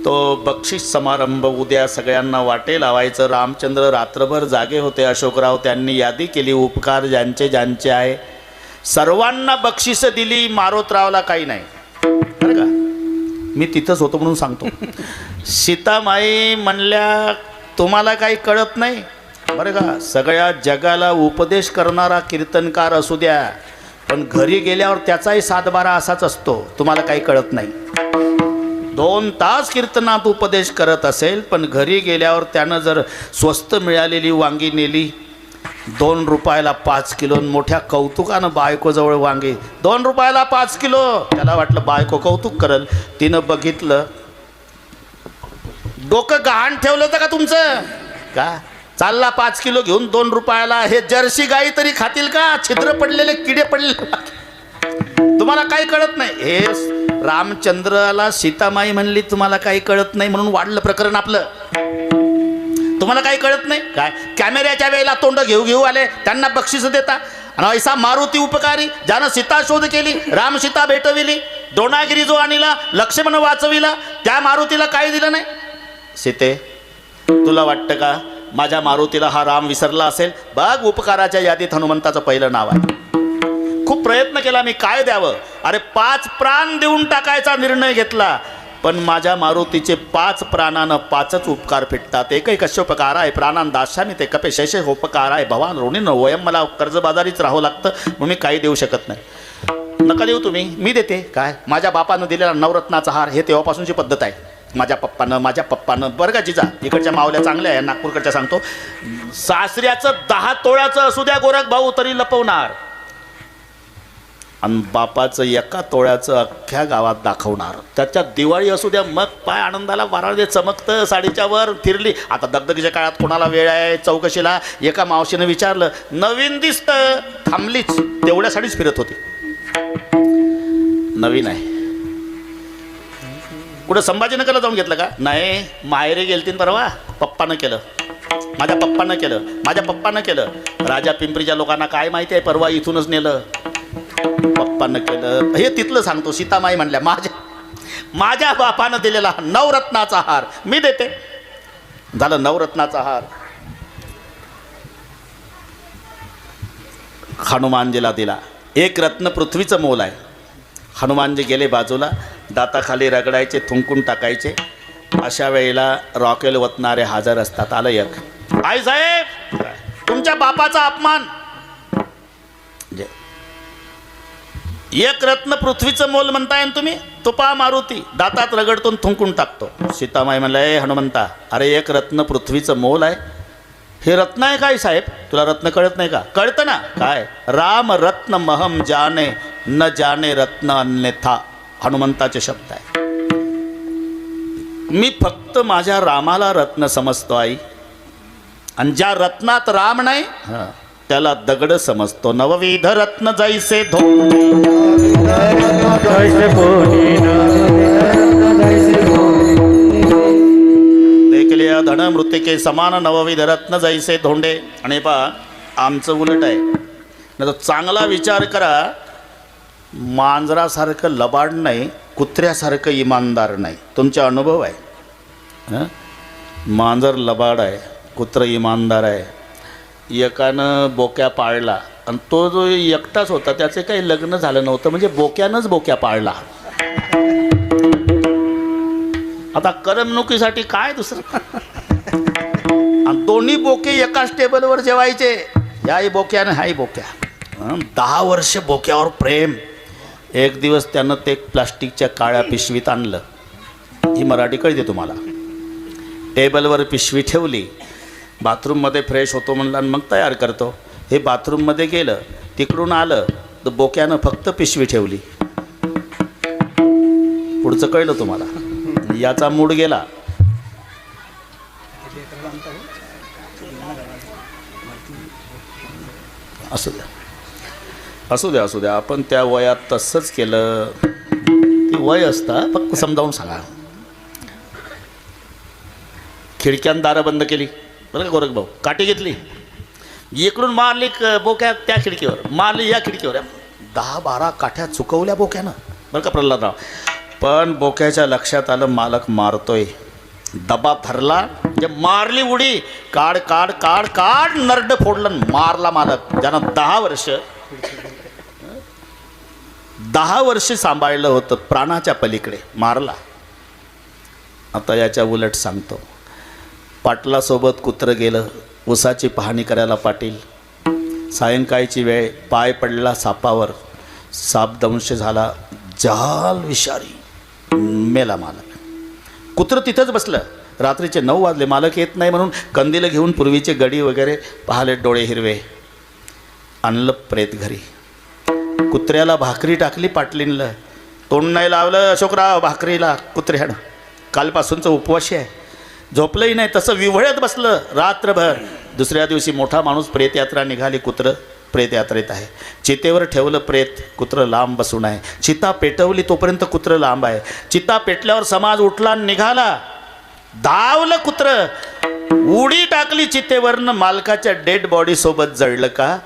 तो बक्षीस समारंभ उद्या सगळ्यांना वाटे लावायचं. रामचंद्र रात्रभर जागे होते. अशोकराव त्यांनी यादी केली. उपकार ज्यांचे ज्यांचे आहे सर्वांना बक्षिसं दिली. मारोतरावला काही नाही बरं का. मी तिथंच होतो म्हणून सांगतो. सीतामाई म्हणल्या तुम्हाला काही कळत नाही बरं का. सगळ्या जगाला उपदेश करणारा कीर्तनकार असू द्या, पण घरी गेल्यावर त्याचाही 7-12 असाच असतो. तुम्हाला काही कळत नाही. 2 तास कीर्तनात उपदेश करत असेल, पण घरी गेल्यावर त्यानं जर स्वस्त मिळालेली वांगी नेली, 2 रुपयाला 5 किलो, मोठ्या कौतुकानं बायकोजवळ वांगी 2 रुपयाला 5 किलो. त्याला वाटलं बायको कौतुक करल. तिनं बघितलं, डोकं गहाण ठेवलं होतं का तुमचं? का चालला 5 किलो घेऊन 2 रुपयाला. हे जर्सी गाई तरी खातील का? छिद्र पडलेले किडे पडले. तुम्हाला काही कळत नाही. हे रामचंद्राला सीतामाई म्हणली तुम्हाला काही कळत नाही म्हणून वाढलं प्रकरण आपलं. तुम्हाला काही कळत नाही काय? कॅमेऱ्याच्या वेळेला तोंड घेऊ आले, त्यांना बक्षीस देता. आणि ऐसा मारुती उपकारी ज्यानं सीता शोध केली, राम सीता भेटविली, द्रोणागिरी जो आणला, लक्ष्मण वाचविला, त्या मारुतीला काही दिलं नाही. सीते तुला वाटतं का माझ्या मारुतीला हा राम विसरला असेल? बघ उपकाराच्या यादीत हनुमंताचं पहिलं नाव आहे. खूप प्रयत्न केला, मी काय द्यावं. अरे 5 प्राण देऊन टाकायचा निर्णय घेतला, पण माझ्या मारुतीचे 5 प्राणानं 5च उपकार फिटतात. एकही कश्योपकार आहे प्राणान दाशामी ते कपे शैशे उपकार आहे भवान ऋणीन वयम. मला कर्जबाजारीच राहावं लागतं म्हणून मी काही देऊ शकत नाही. नका देऊ तुम्ही, मी देते. काय माझ्या बापानं दिलेला नवरत्नाचा हार, हे तेव्हापासूनची पद्धत आहे. माझ्या पप्पानं बरं का जिजा, इकडच्या मावल्या चांगल्या आहे, नागपूरकडच्या सांगतो, सासऱ्याचं 10 तोळ्याचं असू द्या गोरख भाऊ तरी लपवणार, आणि बापाचं 1 तोळ्याचं अख्ख्या गावात दाखवणार. त्याच्यात दिवाळी असू द्या, मग पाय आनंदाला वाराळे चमकतं, साडीच्या वर फिरली. आता दगदगीच्या काळात कोणाला वेळ आहे चौकशीला. एका मावशीनं विचारलं, नवीन दिसतं, थांबलीच, तेवढ्यासाठीच फिरत होती. नवीन आहे. कुठं संभाजीनगरला जाऊन घेतलं का? नाही, माहेरी गेलतीन परवा, पप्पानं केलं, माझ्या पप्पानं केलं. राजा पिंपरीच्या लोकांना काय माहिती आहे, परवा इथूनच नेलं, पप्पानं केलं. हे तिथलं सांगतो. सीतामाई म्हणल्या, माझ्या बापानं दिलेला नवरत्नाचा हार मी देते. झालं नवरत्नाचा हार. हनुमानजीला दिला. 1 रत्न पृथ्वीचं मोल आहे. हनुमानजी गेले बाजूला, दाताखाली रगडायचे, थुंकून टाकायचे. अशा वेळेला रॉकेल वतणारे हजर असतात. आलं एक, आई साहेब तुमच्या बापाचा अपमान. 1 रत्न पृथ्वीचं मोल म्हणताय ना तुम्ही, तुपा मारुती दातात रगडतून थुंकून टाकतो. सीतामाई म्हणलं, ए हनुमंता, अरे 1 रत्न पृथ्वीचं मोल आहे. हे रत्न आहे काय साहेब? तुला रत्न कळत नाही का? कळतं ना. काय? राम रत्न महम जाने न जाने रत्न अन्यथा, हनुमंताचे शब्द आहे. मी फक्त माझ्या रामाला रत्न समजतो आई, आणि ज्या रत्नात राम नाही त्याला दगड समजतो. नवविध रत्न जैसे देख लिया धन मृतिके समान नवविध रत्न जैसे धोंडे. आणि पहा आमचं उलट आहे. नाही तर चांगला विचार करा, मांजरासारखं लबाड नाही, कुत्र्यासारखं इमानदार नाही. तुमचा अनुभव आहे. मांजर लबाड आहे, कुत्र इमानदार आहे. एकानं बोक्या पाळला, आणि तो जो एकटाच होता त्याचे काही लग्न झालं नव्हतं, म्हणजे बोक्यानंच बोक्या पाळला. आता करमणुकीसाठी काय दुसरं. आणि दोन्ही बोके एकाच टेबलवर जेवायचे, याही बोक्यानं हाही बोक्या. 10 वर्ष बोक्यावर प्रेम. एक दिवस त्यानं ते प्लास्टिकच्या काळ्या पिशवीत आणलं. ही मराठी कळते तुम्हाला. टेबलवर पिशवी ठेवली, बाथरूममध्ये फ्रेश होतो म्हणला, आणि मग तयार करतो. हे बाथरूममध्ये गेलं, तिकडून आलं तर बोक्यानं फक्त पिशवी ठेवली. पुढचं कळलं तुम्हाला. याचा मूड गेला. असू द्या आपण त्या वयात तसंच केलं. ते वय असतं, फक्त समजावून सांगा. खिडक्यान दारं बंद केली बरं का गोरख भाऊ, काठी घेतली, इकडून मारली बोक्या त्या खिडकीवर, मारली या खिडकीवर. 10-12 काठ्या चुकवल्या बोक्यानं बरं का प्रल्हादराव. पण बोक्याच्या लक्षात आलं मालक मारतोय. डबा धरला, म्हणजे मारली उडी, काढ काढ काढ काढ, नरड फोडलं, मारला मालक. ज्यानं 10 वर्ष सांभाळलं होतं, प्राणाच्या पलीकडे मारला. आता याच्या उलट सांगतो. पाटलासोबत कुत्रं गेलं उसाची पाहणी करायला. पाटील सायंकाळची वेळ, पाय पडला सापावर, साप दंश झाला, जाल विषारी, मेला मालक. कुत्रं तिथंच बसलं. रात्रीचे 9 वाजले, मालक येत नाही म्हणून कंदील घेऊन पूर्वीचे गडी वगैरे पाहिले, डोळे हिरवे. आणलं प्रेत घरी. कुत्र्याला भाकरी टाकली पाटलींला, तोंड नाही लावलं अशोकराव भाकरीला कुत्र्यानं. कालपासूनचं उपवाशी आहे, झोपलंही नाही, तसं विव्हळत बसलं रात्रभर. दुसऱ्या दिवशी मोठा माणूस प्रेतयात्रा निघाली. कुत्रं प्रेतयात्रेत आहे. चितेवर ठेवलं प्रेत, कुत्रं लांब बसून आहे. चिता पेटवली तोपर्यंत कुत्रं लांब आहे. चिता पेटल्यावर समाज उठला निघाला. धावलं कुत्रं, उडी टाकली चितेवरनं. मालकाच्या डेड बॉडी सोबत जळलं का?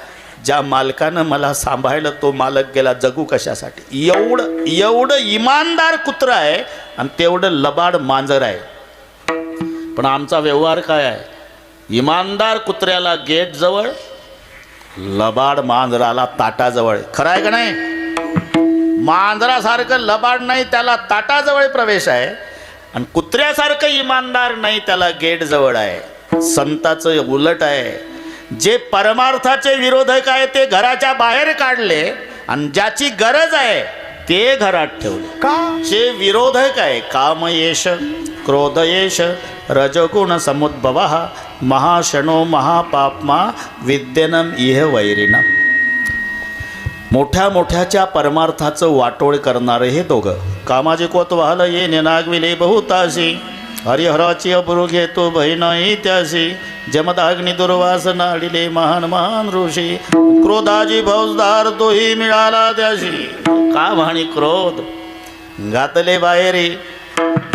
ज्या मालकानं मला सांभाळलं तो मालक गेला, जगू कशासाठी? एवढं इमानदार कुत्रं आहे आणि तेवढं लबाड मांजर आहे. पण आमचा व्यवहार काय आहे? इमानदार कुत्र्याला गेट जवळ लबाड मांजराला ताटाजवळ, खरं आहे का नाही? मांजरासारखं लबाड नाही त्याला ताटाजवळ प्रवेश आहे, आणि कुत्र्यासारखं इमानदार नाही त्याला गेट जवळ आहे. संताचं उलट आहे. जे परमार्थाचे विरोधक आहे ते घराच्या बाहेर काढले, आणि ज्याची गरज आहे ते घरात ठेवले. का जे विरोधक आहे कामयेश क्रोधयेश रजगुण समुद्भव महाशनो महापाप्मा विद्यनम इह वैरिणम. मोठ्या मोठ्याच्या परमार्थाचं वाटोळ करणारे हे दोघं. कामाजी कोतवाल ये निनागविले बहुताशी हरिहराची अब्रू घेतो बहिणाई त्याशी जमदाग्नी दुर्वास नाडिले महान महान ऋषी क्रोधाजी फौजदार तोही मिळाला त्याशी. काम आणि क्रोध घातले बाहेरी.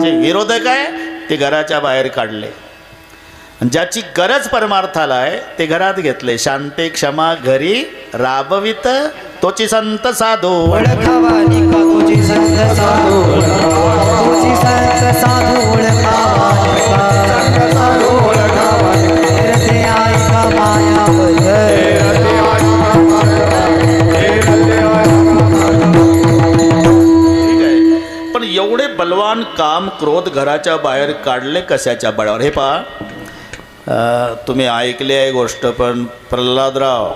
जे विरोधक आहे ते घराच्या बाहेर काढले, ज्याची गरज परमार्थाला आहे ते घरात घेतले. शांती क्षमा घरी राबवित तोची संत साधू. ओळखावा निका तुझी संत साधू, तुझी संत साधू ओळखावा ते ऐका मायाबद्दल. ठीक आहे, पण एवढे बलवान काम क्रोध घराच्या बाहेर काढले कशाच्या बळावर? हे पहा, तुम्ही ऐकले आहे गोष्ट, पण प्रल्हादराव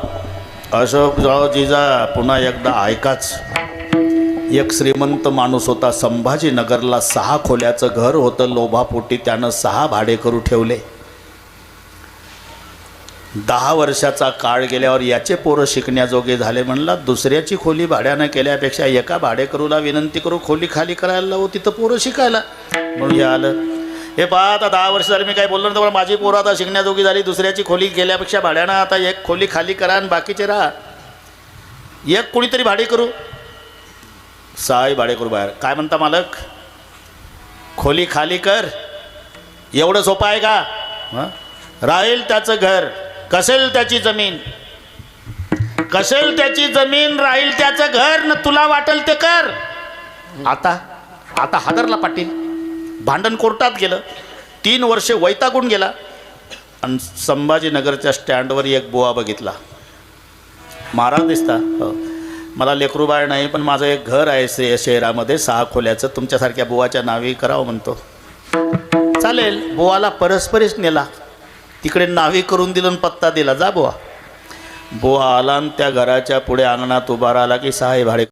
अशोकराव जिजा पुन्हा एकदा ऐकाच. एक श्रीमंत माणूस होता. संभाजीनगरला 6 खोल्याचं घर होतं. लोभापोटी त्यानं 6 भाडेकरू ठेवले. 10 वर्षाचा काळ गेल्यावर याचे पोरं शिकण्याजोगे झाले. म्हणला दुसऱ्याची खोली भाड्यानं केल्यापेक्षा एका भाडेकरूला विनंती करू खोली खाली करायला लावू, तिथं पोरं शिकायला. म्हणून हे आलं. हे पहा, आता 10 वर्ष झाली मी काय बोललो ना, तर माझी पोरं आता शिकण्याजोगी झाली. दुसऱ्याची खोली गेल्यापेक्षा भाड्यानं आता एक खोली खाली करा आणि बाकीचे राहा. एक कोणीतरी भाडे करू. 6 भाडे करू बाहेर. काय म्हणता मालक? खोली खाली कर. एवढं सोपं आहे का? राहील त्याचं घर, कसेल त्याची जमीन, कसेल त्याची जमीन, राहील त्याचं घर, न तुला वाटेल ते कर. आता हादरला पाटील. भांडण कोर्टात गेलं. 3 वर्ष वैतागून गेला. आणि संभाजीनगरच्या स्टँडवर एक बुवा बघितला. महाराज दिसता. हो, मला लेकरूबाळ नाही, पण माझं एक घर आहे शहरामध्ये 6 खोल्याचं, तुमच्यासारख्या बुवाच्या नावी करावं म्हणतो. चालेल. बुवाला परस्परीच नेला. तिकडे नावी करून दिलं आणि पत्ता दिला. जा बुवा. बुवा आला आणि त्या घराच्या पुढे अंगणात उभा राहिला की 6 भाडे